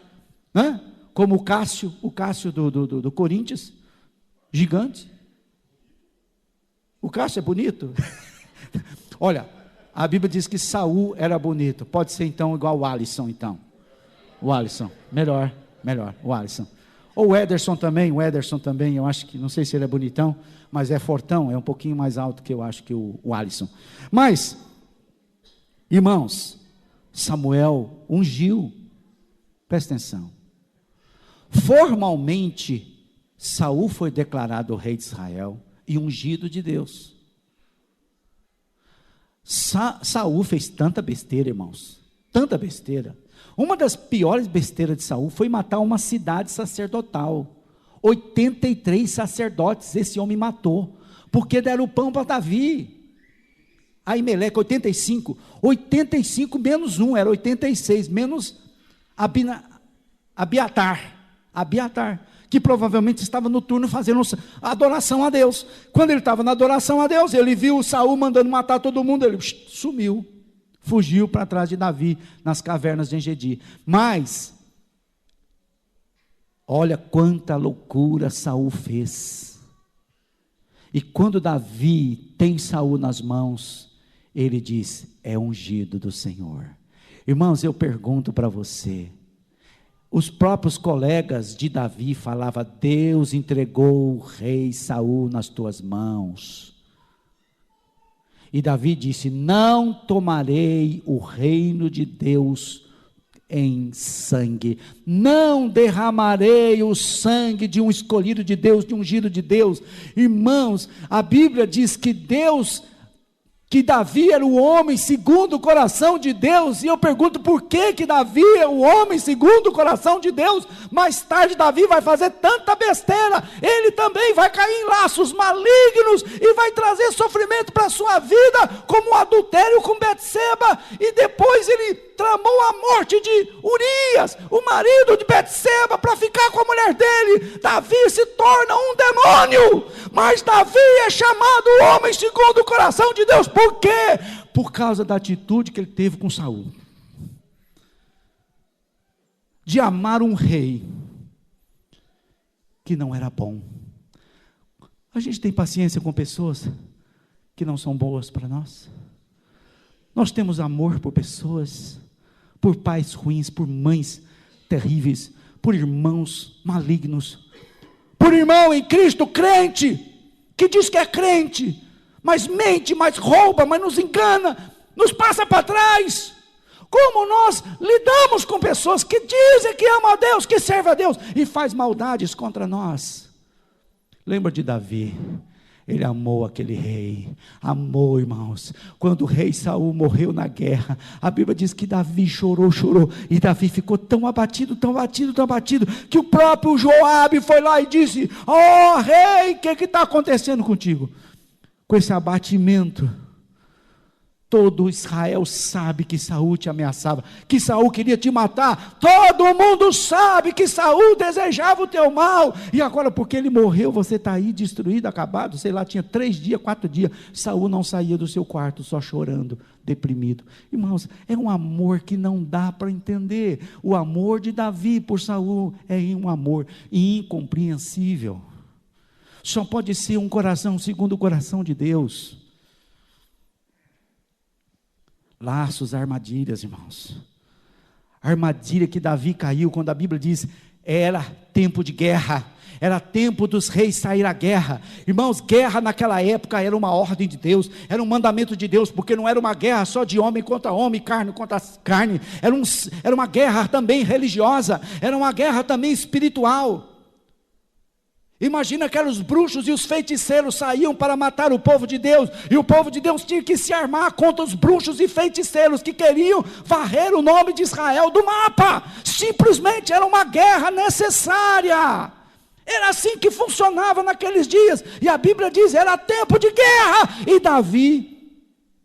né? Como o Cássio do Corinthians, gigante. O Cássio é bonito? Olha, a Bíblia diz que Saul era bonito. Pode ser então igual o Alisson, então. O Alisson, melhor, o Alisson. Ou o Ederson também, eu acho que, não sei se ele é bonitão, mas é fortão, é um pouquinho mais alto que eu acho que o Alisson. Mas, irmãos, Samuel ungiu, presta atenção. Formalmente, Saul foi declarado rei de Israel e ungido de Deus. Saul fez tanta besteira, irmãos, tanta besteira. Uma das piores besteiras de Saul foi matar uma cidade sacerdotal. 83 sacerdotes esse homem matou, porque deram o pão para Davi. Aimeleque, 85 menos 1, era 86, menos Abiatar, que provavelmente estava no turno fazendo adoração a Deus. Quando ele estava na adoração a Deus, ele viu Saul mandando matar todo mundo, ele sumiu, fugiu para trás de Davi, nas cavernas de Engedi. Mas, olha quanta loucura Saul fez. E quando Davi tem Saul nas mãos, ele diz: é ungido do Senhor. Irmãos, eu pergunto para você, os próprios colegas de Davi falavam: Deus entregou o rei Saul nas tuas mãos. E Davi disse: não tomarei o reino de Deus em sangue, não derramarei o sangue de um escolhido de Deus, de um ungido de Deus. Irmãos, a Bíblia diz que Davi era o homem segundo o coração de Deus, e eu pergunto: por que Davi é o homem segundo o coração de Deus? Mais tarde Davi vai fazer tanta besteira, ele também vai cair em laços malignos, e vai trazer sofrimento para a sua vida, como o adultério com Betseba, e depois ele tramou a morte de Urias, o marido de Betseba, para ficar com a mulher dele. Davi se torna um demônio, mas Davi é chamado homem segundo o coração de Deus. Por quê? Por causa da atitude que ele teve com Saul, de amar um rei que não era bom. A gente tem paciência com pessoas que não são boas para nós. Nós temos amor por pessoas, por pais ruins, por mães terríveis, por irmãos malignos, por irmão em Cristo crente, que diz que é crente, mas mente, mas rouba, mas nos engana, nos passa para trás. Como nós lidamos com pessoas que dizem que amam a Deus, que servem a Deus, e faz maldades contra nós. Lembra de Davi? Ele amou aquele rei, amou, irmãos. Quando o rei Saul morreu na guerra, a Bíblia diz que Davi chorou, e Davi ficou tão abatido, que o próprio Joabe foi lá e disse: ó rei, o que está acontecendo contigo? Com esse abatimento, todo Israel sabe que Saul te ameaçava, que Saul queria te matar. Todo mundo sabe que Saul desejava o teu mal, e agora porque ele morreu, você está aí destruído, acabado. Sei lá, tinha 3 dias, 4 dias, Saul não saía do seu quarto, só chorando, deprimido. Irmãos, é um amor que não dá para entender. O amor de Davi por Saul é um amor incompreensível. Só pode ser um coração segundo o coração de Deus. Laços, armadilhas, irmãos. A armadilha que Davi caiu, quando a Bíblia diz, era tempo de guerra, era tempo dos reis sair à guerra. Irmãos, guerra naquela época era uma ordem de Deus, era um mandamento de Deus, porque não era uma guerra só de homem contra homem, carne contra carne, era uma guerra também religiosa, era uma guerra também espiritual. Imagina aqueles bruxos e os feiticeiros saíam para matar o povo de Deus, e o povo de Deus tinha que se armar contra os bruxos e feiticeiros que queriam varrer o nome de Israel do mapa. Simplesmente era uma guerra necessária. Era assim que funcionava naqueles dias, e a Bíblia diz, era tempo de guerra, e Davi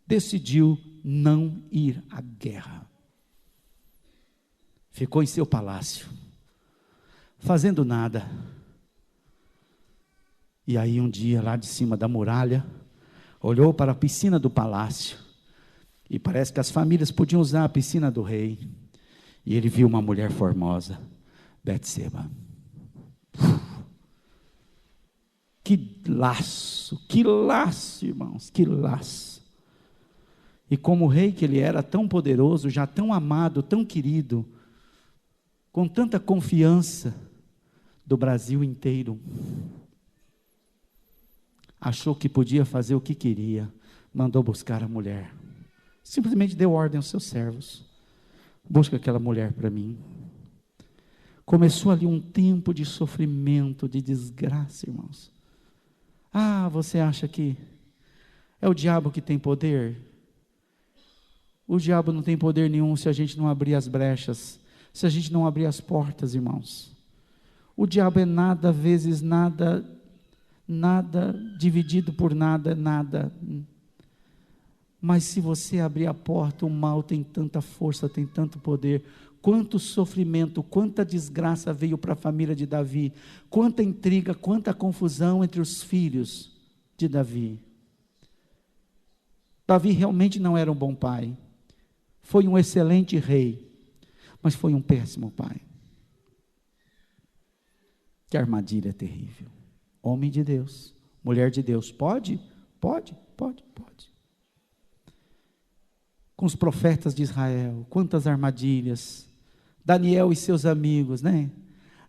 decidiu não ir à guerra. Ficou em seu palácio, fazendo nada. E aí um dia, lá de cima da muralha, olhou para a piscina do palácio, e parece que as famílias podiam usar a piscina do rei, e ele viu uma mulher formosa, Betseba. Que laço, irmãos, que laço. E como rei que ele era, tão poderoso, já tão amado, tão querido, com tanta confiança do Brasil inteiro, achou que podia fazer o que queria, mandou buscar a mulher, simplesmente deu ordem aos seus servos, busca aquela mulher para mim. Começou ali um tempo de sofrimento, de desgraça, irmãos. Ah, você acha que é o diabo que tem poder? O diabo não tem poder nenhum se a gente não abrir as brechas, se a gente não abrir as portas, irmãos. O diabo é nada vezes nada, nada dividido por nada, nada. Mas se você abrir a porta, o mal tem tanta força, tem tanto poder. Quanto sofrimento, quanta desgraça veio para a família de Davi, quanta intriga, quanta confusão entre os filhos de Davi. Davi realmente não era um bom pai, foi um excelente rei, mas foi um péssimo pai. Que armadilha terrível. Homem de Deus, mulher de Deus, pode. Com os profetas de Israel, quantas armadilhas. Daniel e seus amigos, né?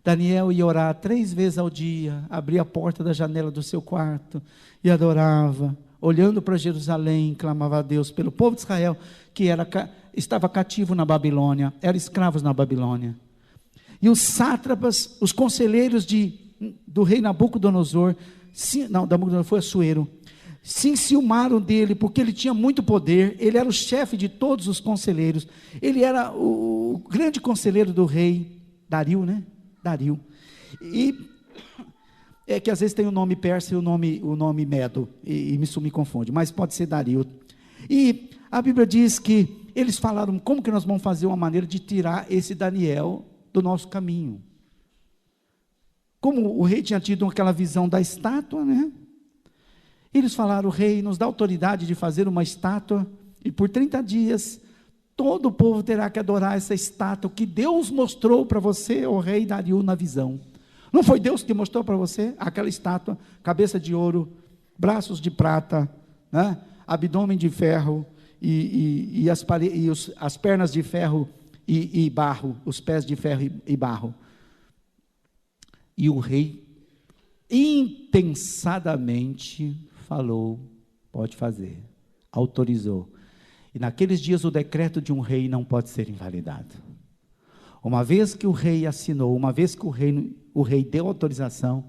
Daniel ia orar 3 vezes ao dia, abria a porta da janela do seu quarto e adorava, olhando para Jerusalém, clamava a Deus pelo povo de Israel, que estava cativo na Babilônia, eram escravos na Babilônia. E os sátrapas, os conselheiros do rei Nabucodonosor, Nabucodonosor foi Assuero, se enciumaram dele, porque ele tinha muito poder, ele era o chefe de todos os conselheiros, ele era o grande conselheiro do rei Dario, né? Dario. E é que às vezes tem o nome persa e o nome medo, e isso me confunde, mas pode ser Dario. E a Bíblia diz que eles falaram, como que nós vamos fazer uma maneira de tirar esse Daniel do nosso caminho? Como o rei tinha tido aquela visão da estátua, né? Eles falaram, o rei nos dá autoridade de fazer uma estátua, e por 30 dias, todo o povo terá que adorar essa estátua, que Deus mostrou para você, o rei Dario, na visão. Não foi Deus que mostrou para você? Aquela estátua, cabeça de ouro, braços de prata, né? Abdômen de ferro, e as pernas de ferro e barro, os pés de ferro e barro. E o rei, impensadamente, falou, pode fazer, autorizou. E naqueles dias o decreto de um rei não pode ser invalidado. Uma vez que o rei assinou, uma vez que o rei deu autorização,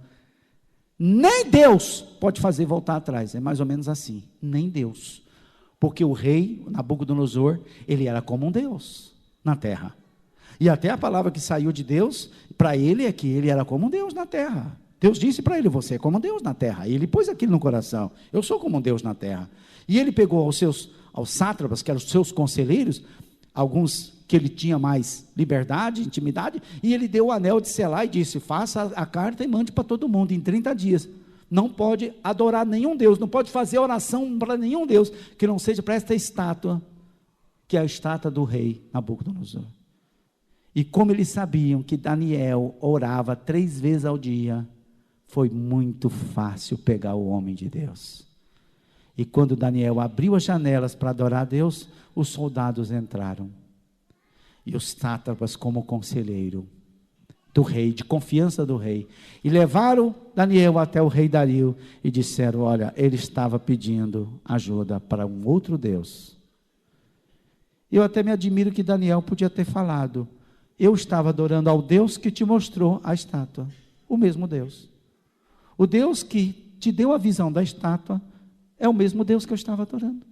nem Deus pode fazer voltar atrás. É mais ou menos assim, nem Deus. Porque o rei, Nabucodonosor, ele era como um Deus na terra. E até a palavra que saiu de Deus, para ele é que ele era como um Deus na terra. Deus disse para ele, você é como Deus na terra. E ele pôs aquilo no coração, eu sou como Deus na terra. E ele pegou aos sátrapas, que eram os seus conselheiros, alguns que ele tinha mais liberdade, intimidade, e ele deu o anel de selar e disse, faça a carta e mande para todo mundo em 30 dias. Não pode adorar nenhum Deus, não pode fazer oração para nenhum Deus, que não seja para esta estátua, que é a estátua do rei Nabucodonosor. E como eles sabiam que Daniel orava 3 vezes ao dia, foi muito fácil pegar o homem de Deus. E quando Daniel abriu as janelas para adorar a Deus, os soldados entraram. E os sátrapas, como conselheiro do rei, de confiança do rei, e levaram Daniel até o rei Dario, e disseram, olha, ele estava pedindo ajuda para um outro Deus. Eu até me admiro que Daniel podia ter falado, eu estava adorando ao Deus que te mostrou a estátua, o mesmo Deus. O Deus que te deu a visão da estátua é o mesmo Deus que eu estava adorando.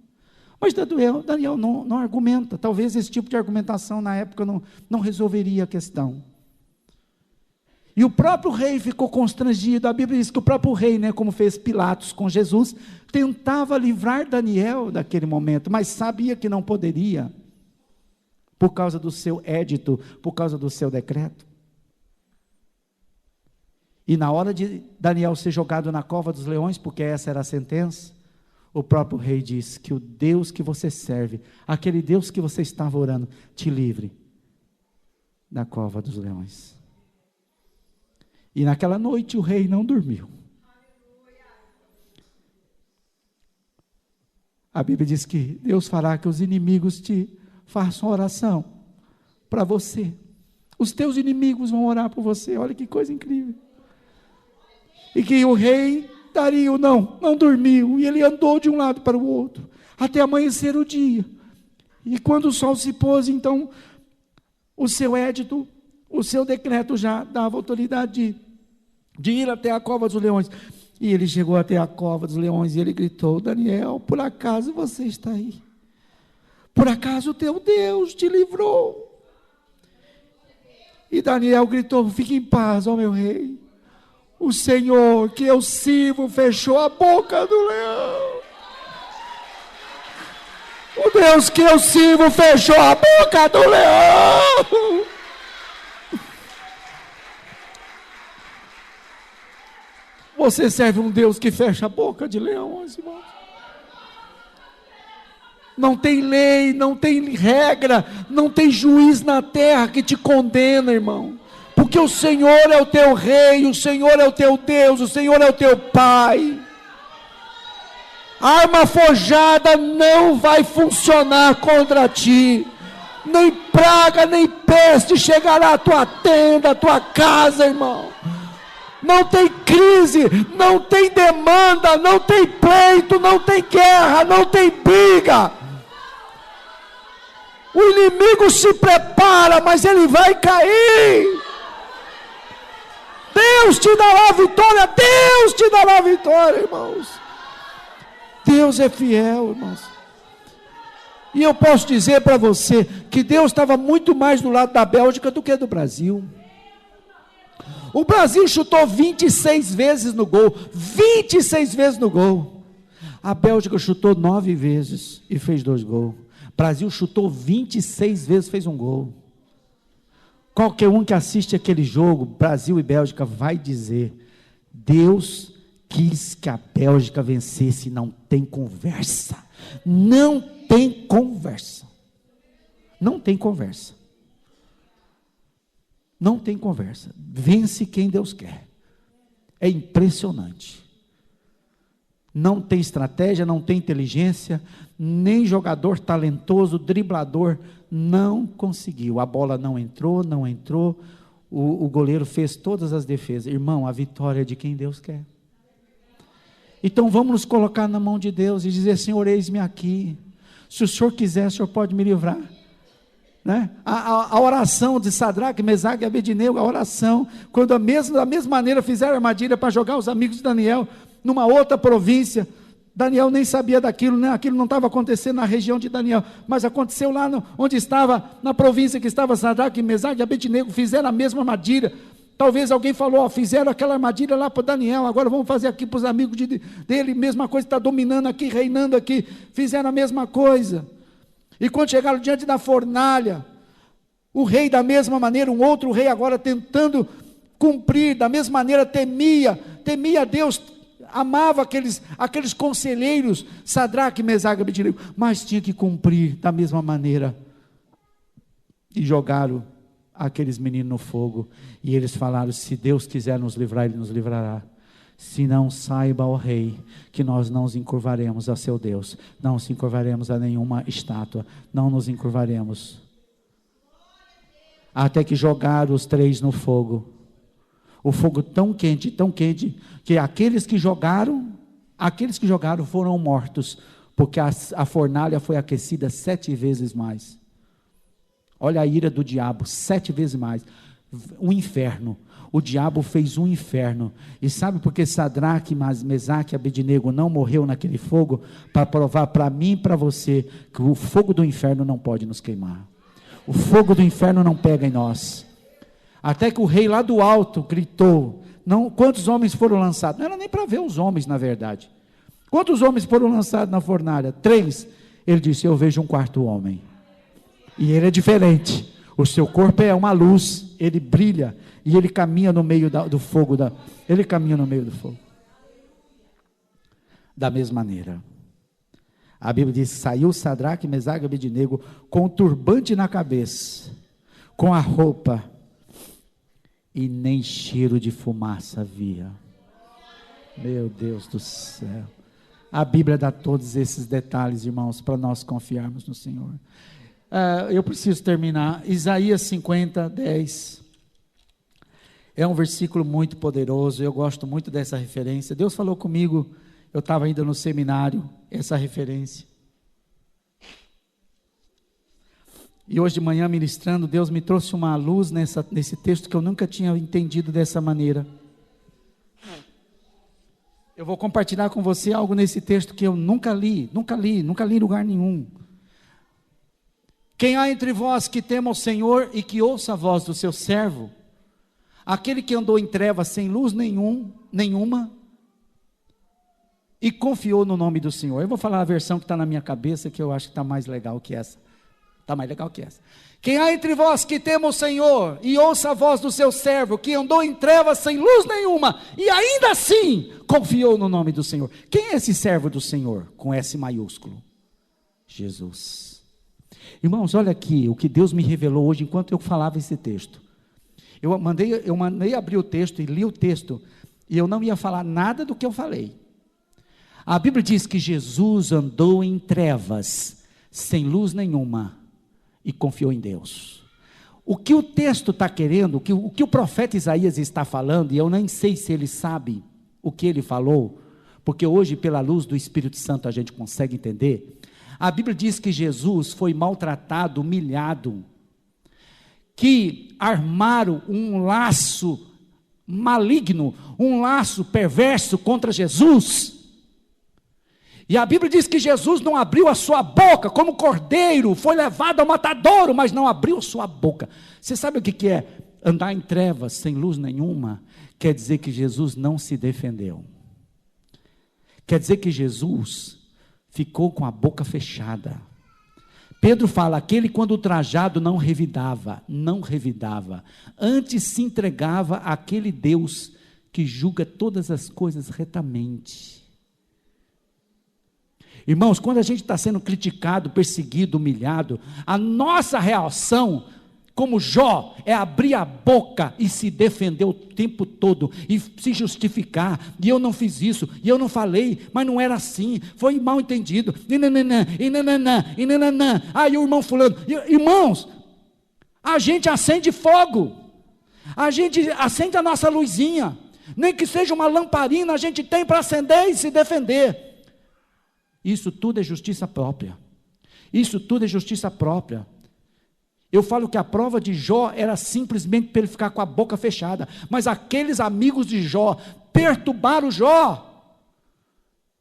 Mas Daniel não argumenta. Talvez esse tipo de argumentação na época não resolveria a questão. E o próprio rei ficou constrangido. A Bíblia diz que o próprio rei, como fez Pilatos com Jesus, tentava livrar Daniel daquele momento, mas sabia que não poderia, por causa do seu édito, por causa do seu decreto. E na hora de Daniel ser jogado na cova dos leões, porque essa era a sentença, o próprio rei disse que o Deus que você serve, aquele Deus que você estava orando, te livre da cova dos leões. E naquela noite o rei não dormiu. A Bíblia diz que Deus fará que os inimigos te façam oração para você. Os teus inimigos vão orar por você. Olha que coisa incrível. E que o rei Dario não dormiu, e ele andou de um lado para o outro, até amanhecer o dia. E quando o sol se pôs, então, o seu édito, o seu decreto já dava autoridade de ir até a cova dos leões. E ele chegou até a cova dos leões, e ele gritou: Daniel, por acaso você está aí? Por acaso o teu Deus te livrou? E Daniel gritou: fique em paz, ó meu rei. O Senhor que eu sirvo fechou a boca do leão. O Deus que eu sirvo fechou a boca do leão. Você serve um Deus que fecha a boca de leões, irmão. Não tem lei, não tem regra, não tem juiz na terra que te condena, irmão. Porque o Senhor é o teu rei, o Senhor é o teu Deus, o Senhor é o teu Pai. A arma forjada não vai funcionar contra ti. Nem praga, nem peste chegará à tua tenda, à tua casa, irmão. Não tem crise, não tem demanda, não tem pleito, não tem guerra, não tem briga. O inimigo se prepara, mas ele vai cair. Deus te dará a vitória, Deus te dará a vitória, irmãos. Deus é fiel, irmãos. E eu posso dizer para você que Deus estava muito mais do lado da Bélgica do que do Brasil. O Brasil chutou 26 vezes no gol, 26 vezes no gol. A Bélgica chutou 9 vezes e fez 2 gols. O Brasil chutou 26 vezes, fez 1 gol. Qualquer um que assiste aquele jogo, Brasil e Bélgica, vai dizer: Deus quis que a Bélgica vencesse. Não tem conversa. Não tem conversa. Não tem conversa. Não tem conversa. Vence quem Deus quer. É impressionante. Não tem estratégia, não tem inteligência, nem jogador talentoso, driblador, não conseguiu. A bola não entrou, o goleiro fez todas as defesas. Irmão, a vitória é de quem Deus quer. Então vamos nos colocar na mão de Deus e dizer: Senhor, eis-me aqui. Se o Senhor quiser, o Senhor pode me livrar. Né? A oração de Sadraque, Mesaque e Abednego, a oração, quando da mesma maneira fizeram armadilha para jogar os amigos de Daniel numa outra província. Daniel nem sabia daquilo, né? Aquilo não estava acontecendo na região de Daniel, mas aconteceu lá onde estava, na província que estava Sadraque, Mesaque e Abednego, fizeram a mesma armadilha. Talvez alguém falou: fizeram aquela armadilha lá para Daniel, agora vamos fazer aqui para os amigos dele, mesma coisa, está dominando aqui, reinando aqui. Fizeram a mesma coisa. E quando chegaram diante da fornalha, o rei da mesma maneira, um outro rei agora tentando cumprir, da mesma maneira temia a Deus, amava aqueles conselheiros, Sadraque, Mesaque e Abednego, mas tinha que cumprir da mesma maneira. E jogaram aqueles meninos no fogo, e eles falaram: se Deus quiser nos livrar, Ele nos livrará. Se não, saiba, ó rei, que nós não nos encurvaremos a seu Deus, não nos encurvaremos a nenhuma estátua, não nos encurvaremos. Até que jogaram os 3 no fogo. O fogo tão quente, que aqueles que jogaram foram mortos, porque a fornalha foi aquecida 7 vezes mais. Olha a ira do diabo, 7 vezes mais. O inferno o diabo fez um inferno. E sabe por que Sadraque, Mesaque e Abednego não morreu naquele fogo? Para provar para mim e para você que o fogo do inferno não pode nos queimar. O fogo do inferno não pega em nós. Até que o rei lá do alto gritou, quantos homens foram lançados? Não era nem para ver os homens, na verdade. Quantos homens foram lançados na fornalha? 3. Ele disse, eu vejo um quarto homem. E ele é diferente. O seu corpo é uma luz, ele brilha, e ele caminha no meio do fogo. Ele caminha no meio do fogo. Da mesma maneira. A Bíblia diz, saiu Sadraque, Mesaque e Abednego com o turbante na cabeça, com a roupa, e nem cheiro de fumaça havia. Meu Deus do céu. A Bíblia dá todos esses detalhes, irmãos, para nós confiarmos no Senhor. Eu preciso terminar. Isaías 50, 10. É um versículo muito poderoso, eu gosto muito dessa referência. Deus falou comigo, eu estava ainda no seminário, essa referência. E hoje de manhã, ministrando, Deus me trouxe uma luz nesse texto que eu nunca tinha entendido dessa maneira. Eu vou compartilhar com você algo nesse texto que eu nunca li em lugar nenhum. Quem há entre vós que tema o Senhor e que ouça a voz do seu servo? Aquele que andou em trevas sem luz nenhuma e confiou no nome do Senhor. Eu vou falar a versão que está na minha cabeça, que eu acho que está mais legal que essa. Está mais legal que essa. Quem há entre vós que tema o Senhor e ouça a voz do seu servo, que andou em trevas sem luz nenhuma, e ainda assim confiou no nome do Senhor. Quem é esse servo do Senhor? Com S maiúsculo. Jesus. Irmãos, olha aqui, o que Deus me revelou hoje, enquanto eu falava esse texto. Eu mandei abrir o texto e li o texto, e eu não ia falar nada do que eu falei. A Bíblia diz que Jesus andou em trevas, sem luz nenhuma, e confiou em Deus. O que o texto está querendo, o que o profeta Isaías está falando, e eu nem sei se ele sabe o que ele falou, porque hoje pela luz do Espírito Santo a gente consegue entender. A Bíblia diz que Jesus foi maltratado, humilhado, que armaram um laço maligno, um laço perverso contra Jesus. E a Bíblia diz que Jesus não abriu a sua boca, como cordeiro, foi levado ao matadouro, mas não abriu sua boca. Você sabe o que é andar em trevas, sem luz nenhuma? Quer dizer que Jesus não se defendeu. Quer dizer que Jesus ficou com a boca fechada. Pedro fala, aquele quando ultrajado não revidava, antes se entregava àquele Deus que julga todas as coisas retamente. Irmãos, quando a gente está sendo criticado, perseguido, humilhado, a nossa reação, como Jó, é abrir a boca e se defender o tempo todo, e se justificar, e eu não fiz isso, e eu não falei, mas não era assim, foi mal entendido, e nananã, aí o irmão fulano, irmãos, a gente acende fogo, a gente acende a nossa luzinha, nem que seja uma lamparina, a gente tem para acender e se defender. Isso tudo é justiça própria. Isso tudo é justiça própria. Eu falo que a prova de Jó era simplesmente para ele ficar com a boca fechada. Mas aqueles amigos de Jó perturbaram Jó.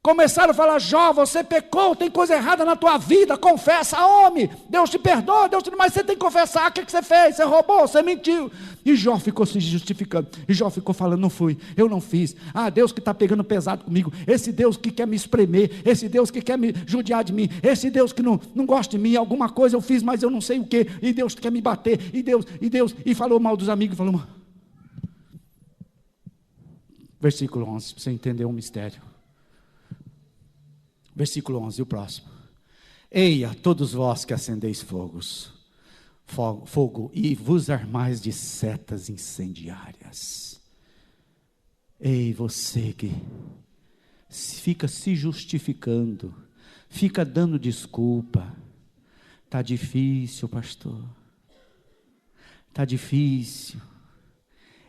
Começaram a falar, Jó, você pecou, tem coisa errada na tua vida, confessa, homem, Deus te perdoa, mas você tem que confessar, o que você fez? Você roubou, você mentiu. E Jó ficou se justificando, e Jó ficou falando, não fui, eu não fiz, Deus que está pegando pesado comigo, esse Deus que quer me espremer, esse Deus que quer me judiar de mim, esse Deus que não gosta de mim, alguma coisa eu fiz, mas eu não sei o que, e Deus quer me bater, e falou mal dos amigos, falou mal. Versículo 11, para você entender o mistério. Versículo 11, o próximo. Eia, todos vós que acendeis fogo, e vos armais de setas incendiárias. Ei, você que fica se justificando, fica dando desculpa. Está difícil, pastor. Está difícil.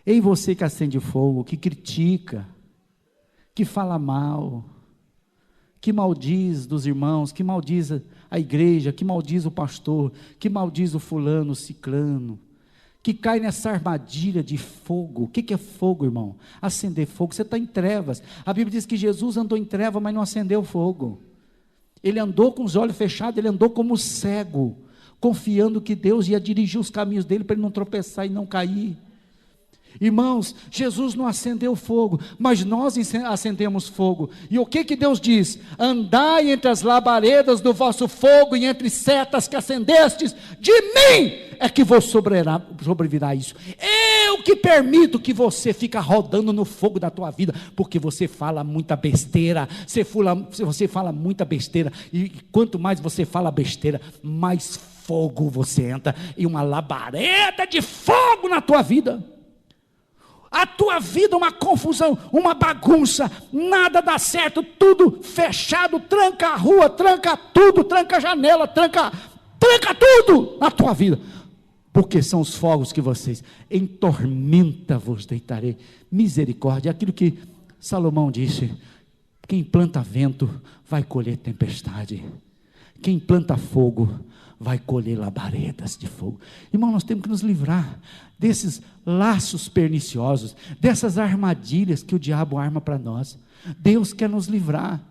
Ei, você que acende fogo, que critica, que fala mal, que maldiz dos irmãos, que maldiz a igreja, que maldiz o pastor, que maldiz o fulano, o ciclano, que cai nessa armadilha de fogo. O que é fogo, irmão? Acender fogo. Você está em trevas. A Bíblia diz que Jesus andou em trevas, mas não acendeu fogo. Ele andou com os olhos fechados, ele andou como cego, confiando que Deus ia dirigir os caminhos dele para ele não tropeçar e não cair. Irmãos, Jesus não acendeu fogo, mas nós acendemos fogo. E o que Deus diz? Andai entre as labaredas do fogo e entre setas que acendestes, de mim é que vos sobrevirá isso. Eu que permito que você fique rodando no fogo da tua vida, porque você fala muita besteira, você fala muita besteira, e quanto mais você fala besteira, mais fogo você entra, e uma labareda de fogo na tua vida. A tua vida é uma confusão, uma bagunça, nada dá certo, tudo fechado, tranca a rua, tranca tudo, tranca a janela, tranca tudo na tua vida, porque são os fogos que vocês, em tormenta vos deitarei, misericórdia, aquilo que Salomão disse, quem planta vento vai colher tempestade, quem planta fogo vai colher labaredas de fogo. Irmão, nós temos que nos livrar desses laços perniciosos, dessas armadilhas que o diabo arma para nós. Deus quer nos livrar.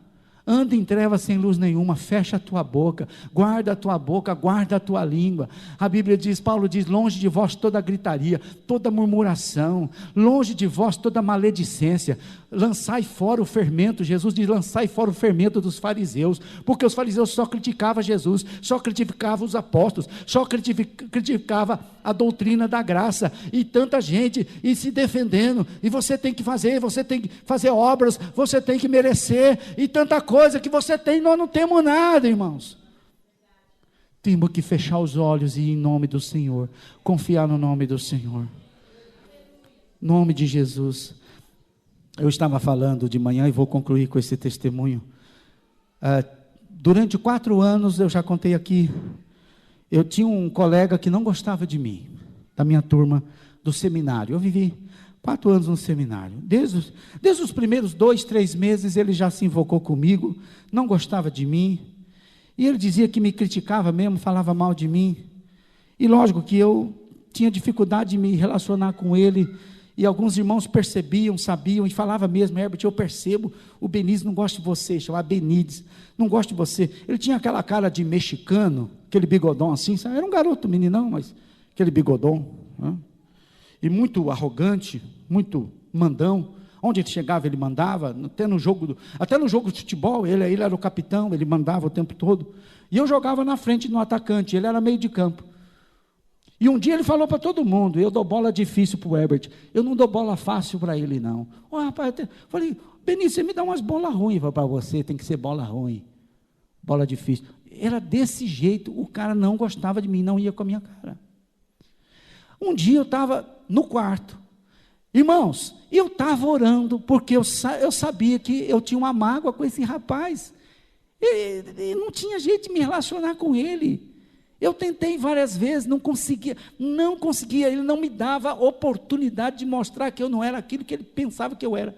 Anda em trevas sem luz nenhuma, fecha a tua boca, guarda a tua língua. A Bíblia diz, Paulo diz, longe de vós toda gritaria, toda murmuração, longe de vós toda maledicência, lançai fora o fermento. Jesus diz, lançai fora o fermento dos fariseus, porque os fariseus só criticavam Jesus, só criticavam os apóstolos, só criticavam a doutrina da graça, e tanta gente, e se defendendo, e você tem que fazer obras, você tem que merecer, e tanta coisa que você tem, nós não temos nada, irmãos. Temos que fechar os olhos e ir em nome do Senhor, confiar no nome do Senhor, nome de Jesus. Eu estava falando de manhã e vou concluir com esse testemunho. Durante 4 anos, eu já contei aqui, eu tinha um colega que não gostava de mim, da minha turma do seminário. Eu vivi 4 anos no seminário, desde os primeiros 2, 3 meses, ele já se invocou comigo, não gostava de mim, e ele dizia que me criticava mesmo, falava mal de mim, e lógico que eu tinha dificuldade de me relacionar com ele, e alguns irmãos percebiam, sabiam, e falava mesmo, Herbert, eu percebo, o Benítez não gosta de você, chamava Benítez, não gosta de você. Ele tinha aquela cara de mexicano, aquele bigodão assim, sabe? Era um garoto, meninão, mas aquele bigodão, né? E muito arrogante, muito mandão. Onde ele chegava, ele mandava, até no jogo de futebol, ele era o capitão, ele mandava o tempo todo, e eu jogava na frente no atacante, ele era meio de campo. E um dia ele falou para todo mundo, eu dou bola difícil para o Herbert, eu não dou bola fácil para ele não. Rapaz, falei, Benítez, você me dá umas bolas ruins para você, tem que ser bola ruim, bola difícil. Era desse jeito, o cara não gostava de mim, não ia com a minha cara. Um dia eu estava no quarto, irmãos, eu estava orando, porque eu sabia que eu tinha uma mágoa com esse rapaz, e não tinha jeito de me relacionar com ele. Eu tentei várias vezes, não conseguia, ele não me dava oportunidade de mostrar que eu não era aquilo que ele pensava que eu era,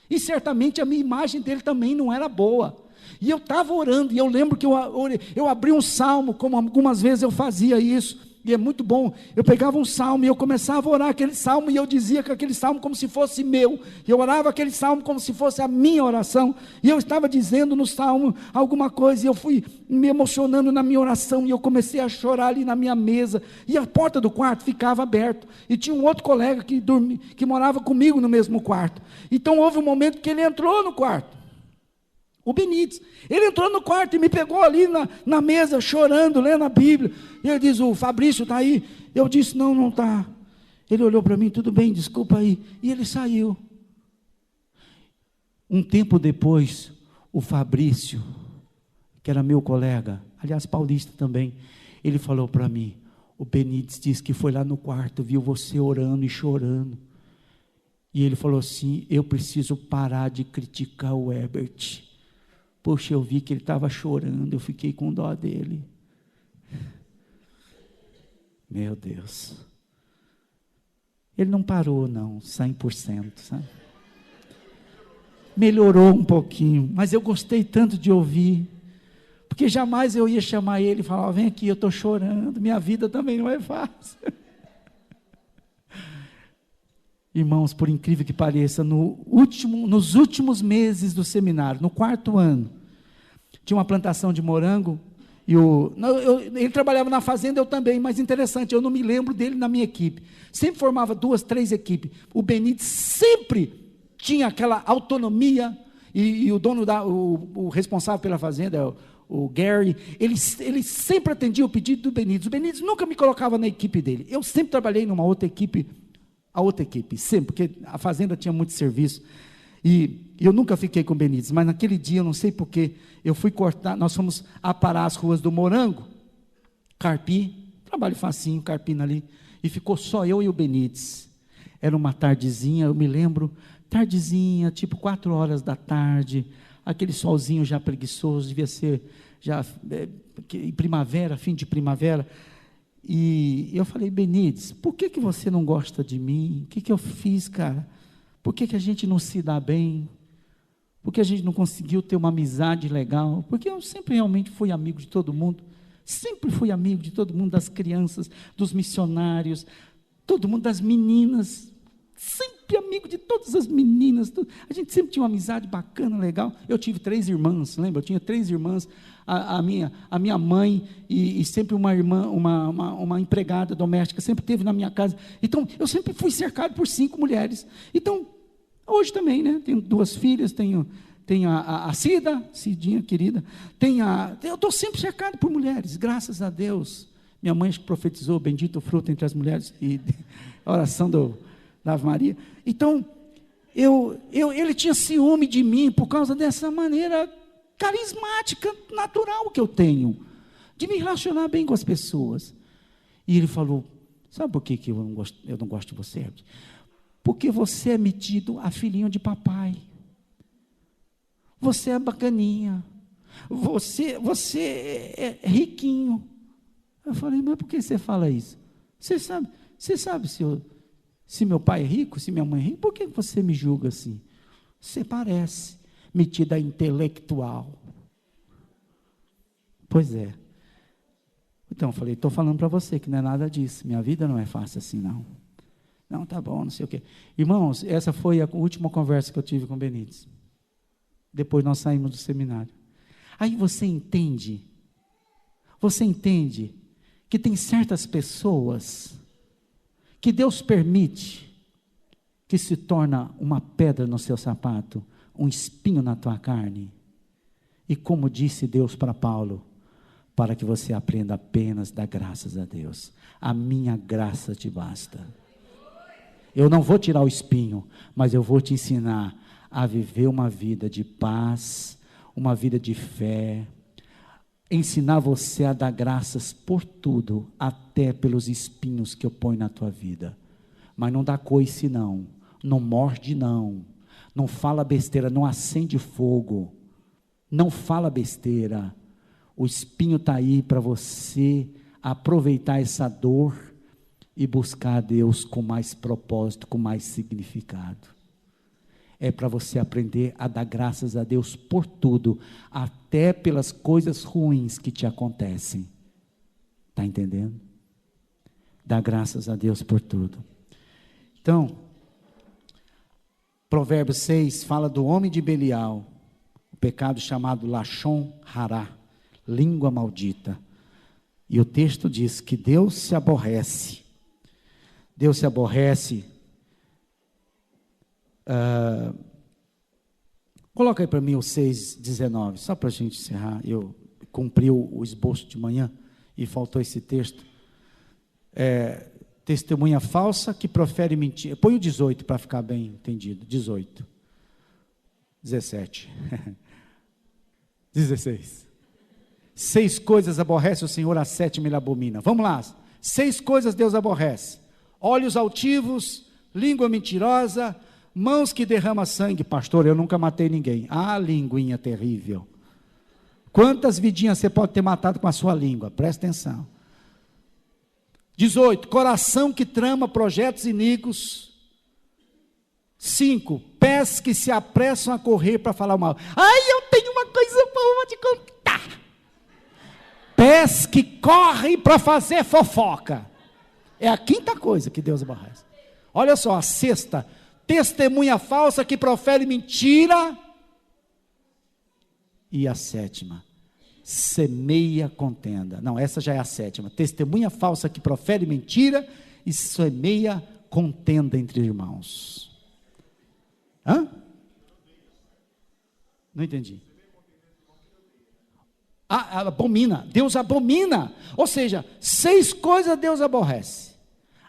e certamente a minha imagem dele também não era boa, e eu estava orando, e eu lembro que eu abri um salmo, como algumas vezes eu fazia isso, e é muito bom, eu pegava um salmo, e eu começava a orar aquele salmo, e eu dizia que aquele salmo como se fosse meu, e eu orava aquele salmo como se fosse a minha oração, e eu estava dizendo no salmo alguma coisa, e eu fui me emocionando na minha oração, e eu comecei a chorar ali na minha mesa, e a porta do quarto ficava aberta, e tinha um outro colega que morava comigo no mesmo quarto, então houve um momento que ele entrou no quarto, o Benítez, ele entrou no quarto e me pegou ali na mesa, chorando, lendo a Bíblia, e ele diz, o Fabrício está aí? Eu disse, não está. Ele olhou para mim, tudo bem, desculpa aí, e ele saiu. Um tempo depois, o Fabrício, que era meu colega, aliás, paulista também, ele falou para mim, o Benítez disse que foi lá no quarto, viu você orando e chorando, e ele falou assim, eu preciso parar de criticar o Herbert. Poxa, eu vi que ele estava chorando, eu fiquei com dó dele. Meu Deus. Ele não parou não, 100%, sabe? Melhorou um pouquinho, mas eu gostei tanto de ouvir, porque jamais eu ia chamar ele e falar, vem aqui, eu estou chorando, minha vida também não é fácil. Irmãos, por incrível que pareça, nos últimos meses do seminário, no 4º ano, tinha uma plantação de morango, e ele trabalhava na fazenda, eu também, mas interessante, eu não me lembro dele na minha equipe. Sempre formava 2, 3 equipes. O Benítez sempre tinha aquela autonomia, e o dono, o responsável pela fazenda, o Gary, ele sempre atendia o pedido do Benítez. O Benítez nunca me colocava na equipe dele. Eu sempre trabalhei numa outra equipe, sempre, porque a fazenda tinha muito serviço, e eu nunca fiquei com o Benítez, mas naquele dia, eu não sei porquê, eu fui cortar, nós fomos aparar as ruas do Morango, carpi, trabalho facinho, carpina ali, e ficou só eu e o Benítez. Era uma tardezinha, eu me lembro, tardezinha, tipo 4 horas da tarde, aquele solzinho já preguiçoso, devia ser já primavera, fim de primavera. E eu falei: Benítez, por que você não gosta de mim? O que eu fiz, cara? Por que a gente não se dá bem? Por que a gente não conseguiu ter uma amizade legal? Porque eu sempre realmente fui amigo de todo mundo, sempre fui amigo de todo mundo, das crianças, dos missionários, todo mundo, das meninas, sempre amigo de todas as meninas, a gente sempre tinha uma amizade bacana, legal. Eu tive 3 irmãs, lembra? Eu tinha 3 irmãs, a minha mãe e sempre uma irmã, uma empregada doméstica, sempre teve na minha casa. Então, eu sempre fui cercado por 5 mulheres. Então, hoje também, né? Tenho 2 filhas, tenho a Cidinha querida, eu estou sempre cercado por mulheres, graças a Deus. Minha mãe profetizou: bendito o fruto entre as mulheres, e a oração da Ave Maria. Então, ele tinha ciúme de mim por causa dessa maneira carismática, natural que eu tenho, de me relacionar bem com as pessoas. E ele falou: sabe por que eu não gosto de você, Herbert? Porque você é metido a filhinho de papai, você é bacaninha, você é riquinho. Eu falei: mas por que você fala isso? Você sabe se meu pai é rico, se minha mãe é rica, por que você me julga assim? Você parece metida intelectual. Pois é. Então eu falei: estou falando para você que não é nada disso, minha vida não é fácil assim não. Não, tá bom, não sei o quê. Irmãos, essa foi a última conversa que eu tive com o Benítez. Depois nós saímos do seminário. Aí você entende que tem certas pessoas que Deus permite que se torna uma pedra no seu sapato, um espinho na tua carne. E como disse Deus para Paulo, para que você aprenda apenas a dar graças a Deus. A minha graça te basta. Eu não vou tirar o espinho, mas eu vou te ensinar a viver uma vida de paz, uma vida de fé, ensinar você a dar graças por tudo, até pelos espinhos que eu ponho na tua vida. Mas não dá coice não, não morde não fala besteira, não acende fogo, não fala besteira. O espinho está aí para você aproveitar essa dor e buscar a Deus com mais propósito, com mais significado. É para você aprender a dar graças a Deus por tudo, até pelas coisas ruins que te acontecem. Está entendendo? Dá graças a Deus por tudo. Então, Provérbios 6 fala do homem de Belial, o pecado chamado Lashon Hará, língua maldita. E o texto diz que Deus se aborrece. Deus se aborrece. Coloca aí para mim o 6,19, só para a gente encerrar. Eu cumpri o esboço de manhã e faltou esse texto. Testemunha falsa que profere mentira. Põe o 18 para ficar bem entendido. 18, 17, 16. 6 coisas aborrece o Senhor, a 7ª ele abomina. Vamos lá. 6 coisas Deus aborrece: olhos altivos, língua mentirosa, mãos que derramam sangue. Pastor, eu nunca matei ninguém. Ah, linguinha terrível. Quantas vidinhas você pode ter matado com a sua língua? Presta atenção. 18, coração que trama projetos iníquos. 5, pés que se apressam a correr para falar mal. Ai, eu tenho uma coisa boa de contar. Pés que correm para fazer fofoca. É a 5ª coisa que Deus aborrece. Olha só, a sexta, testemunha falsa que profere mentira. E a sétima, semeia contenda. Não, essa já é a sétima. Testemunha falsa que profere mentira e semeia contenda entre irmãos. Hã? Não entendi. Abomina, Deus abomina. Ou seja, 6 coisas Deus aborrece.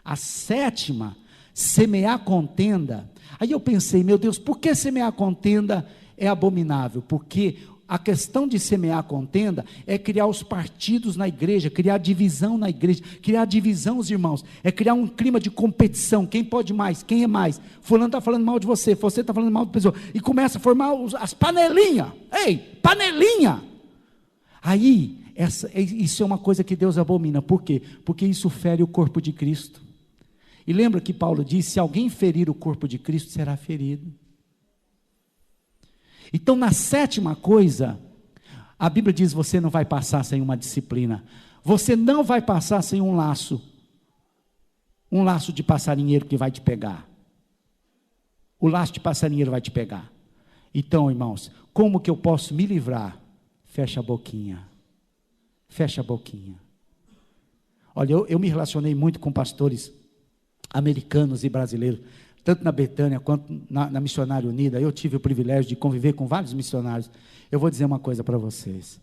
A sétima, semear contenda. Aí eu pensei, meu Deus, por que semear contenda é abominável? Porque a questão de semear contenda é criar os partidos na igreja, criar divisão na igreja, criar divisão, os irmãos, é criar um clima de competição, quem pode mais, quem é mais, fulano está falando mal de você está falando mal de pessoa, e começa a formar as panelinhas, ei, panelinha, aí, isso é uma coisa que Deus abomina, por quê? Porque isso fere o corpo de Cristo, e lembra que Paulo disse, se alguém ferir o corpo de Cristo, será ferido. Então, na sétima coisa, a Bíblia diz, você não vai passar sem uma disciplina, você não vai passar sem um laço de passarinheiro que vai te pegar, o laço de passarinheiro vai te pegar. Então, irmãos, como que eu posso me livrar? Fecha a boquinha, olha, eu me relacionei muito com pastores americanos e brasileiros, tanto na Betânia quanto na Missionária Unida, eu tive o privilégio de conviver com vários missionários. Eu vou dizer uma coisa para vocês.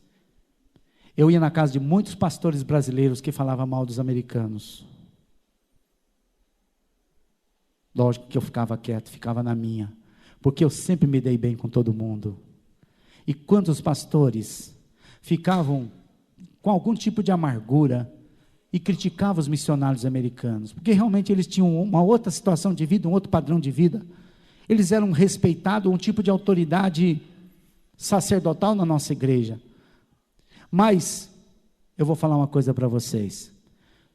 Eu ia na casa de muitos pastores brasileiros que falavam mal dos americanos. Lógico que eu ficava quieto, ficava na minha, porque eu sempre me dei bem com todo mundo. E quantos pastores ficavam com algum tipo de amargura e criticava os missionários americanos, porque realmente eles tinham uma outra situação de vida, um outro padrão de vida, eles eram respeitados, um tipo de autoridade sacerdotal na nossa igreja, mas, eu vou falar uma coisa para vocês,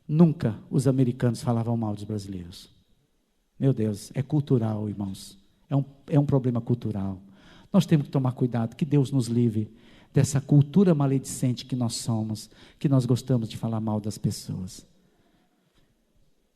nunca os americanos falavam mal dos brasileiros, meu Deus, é cultural, irmãos, é um problema cultural, nós temos que tomar cuidado, que Deus nos livre dessa cultura maledicente que nós somos, que nós gostamos de falar mal das pessoas.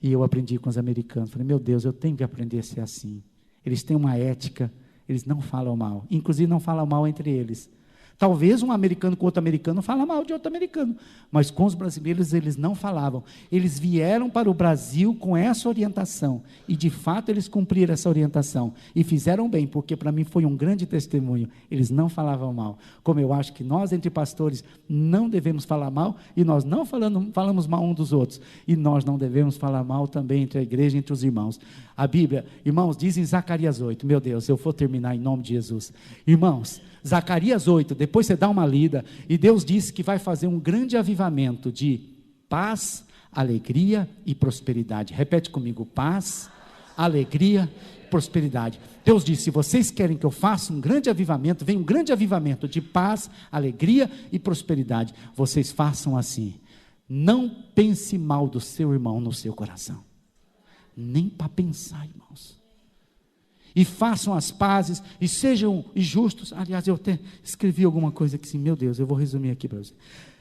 E eu aprendi com os americanos, falei, meu Deus, eu tenho que aprender a ser assim. Eles têm uma ética, eles não falam mal, inclusive não falam mal entre eles. Talvez um americano com outro americano fala mal de outro americano, mas com os brasileiros eles não falavam. Eles vieram para o Brasil com essa orientação, e de fato eles cumpriram essa orientação, e fizeram bem, porque para mim foi um grande testemunho, eles não falavam mal, como eu acho que nós entre pastores não devemos falar mal, e nós não falamos mal um dos outros, e nós não devemos falar mal também entre a igreja, entre os irmãos. A Bíblia, irmãos, diz em Zacarias 8, meu Deus, eu vou terminar em nome de Jesus, irmãos, Zacarias 8, depois você dá uma lida, e Deus disse que vai fazer um grande avivamento de paz, alegria e prosperidade. Repete comigo, paz, alegria e prosperidade. Deus disse, se vocês querem que eu faça um grande avivamento, vem um grande avivamento de paz, alegria e prosperidade, vocês façam assim, não pense mal do seu irmão no seu coração, nem para pensar, irmãos, e façam as pazes, e sejam justos. Aliás, eu até escrevi alguma coisa aqui, assim, meu Deus, eu vou resumir aqui para você.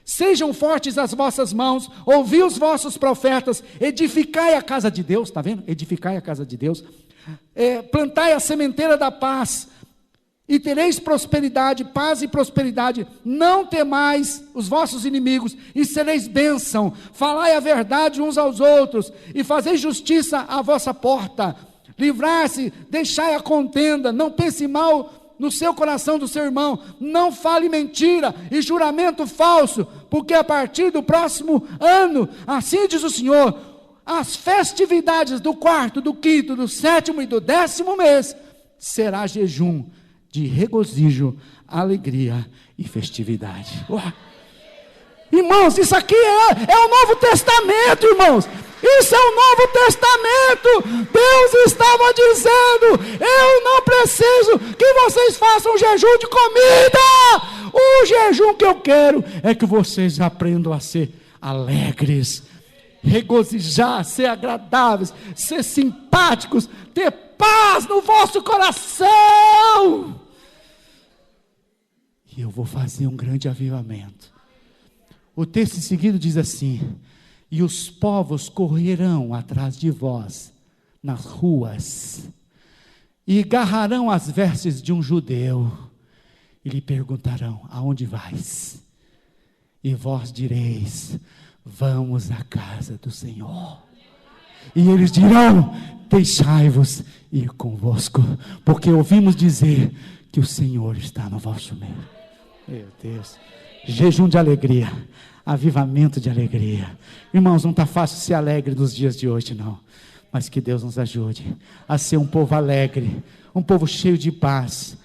Sejam fortes as vossas mãos, ouvi os vossos profetas, edificai a casa de Deus, está vendo? Edificai a casa de Deus, plantai a sementeira da paz, e tereis prosperidade, paz e prosperidade, não temais os vossos inimigos, e sereis bênção, falai a verdade uns aos outros, e fazei justiça à vossa porta, livrar-se, deixai a contenda, não pense mal no seu coração do seu irmão, não fale mentira e juramento falso, porque a partir do próximo ano, assim diz o Senhor, as festividades do 4º, do 5º, do 7º e do 10º mês, será jejum de regozijo, alegria e festividade. Uau. Irmãos, isso aqui é o Novo Testamento, irmãos. Isso é o Novo Testamento. Deus estava dizendo, eu não preciso que vocês façam jejum de comida. O jejum que eu quero é que vocês aprendam a ser alegres, regozijar, ser agradáveis, ser simpáticos, ter paz no vosso coração. E eu vou fazer um grande avivamento. O texto em seguida diz assim, e os povos correrão atrás de vós, nas ruas, e agarrarão as vestes de um judeu, e lhe perguntarão: aonde vais? E vós direis: vamos à casa do Senhor. E eles dirão: deixai-vos ir convosco, porque ouvimos dizer que o Senhor está no vosso meio. Meu Deus, jejum de alegria, avivamento de alegria. Irmãos, não está fácil ser alegre nos dias de hoje, não. Mas que Deus nos ajude a ser um povo alegre, um povo cheio de paz,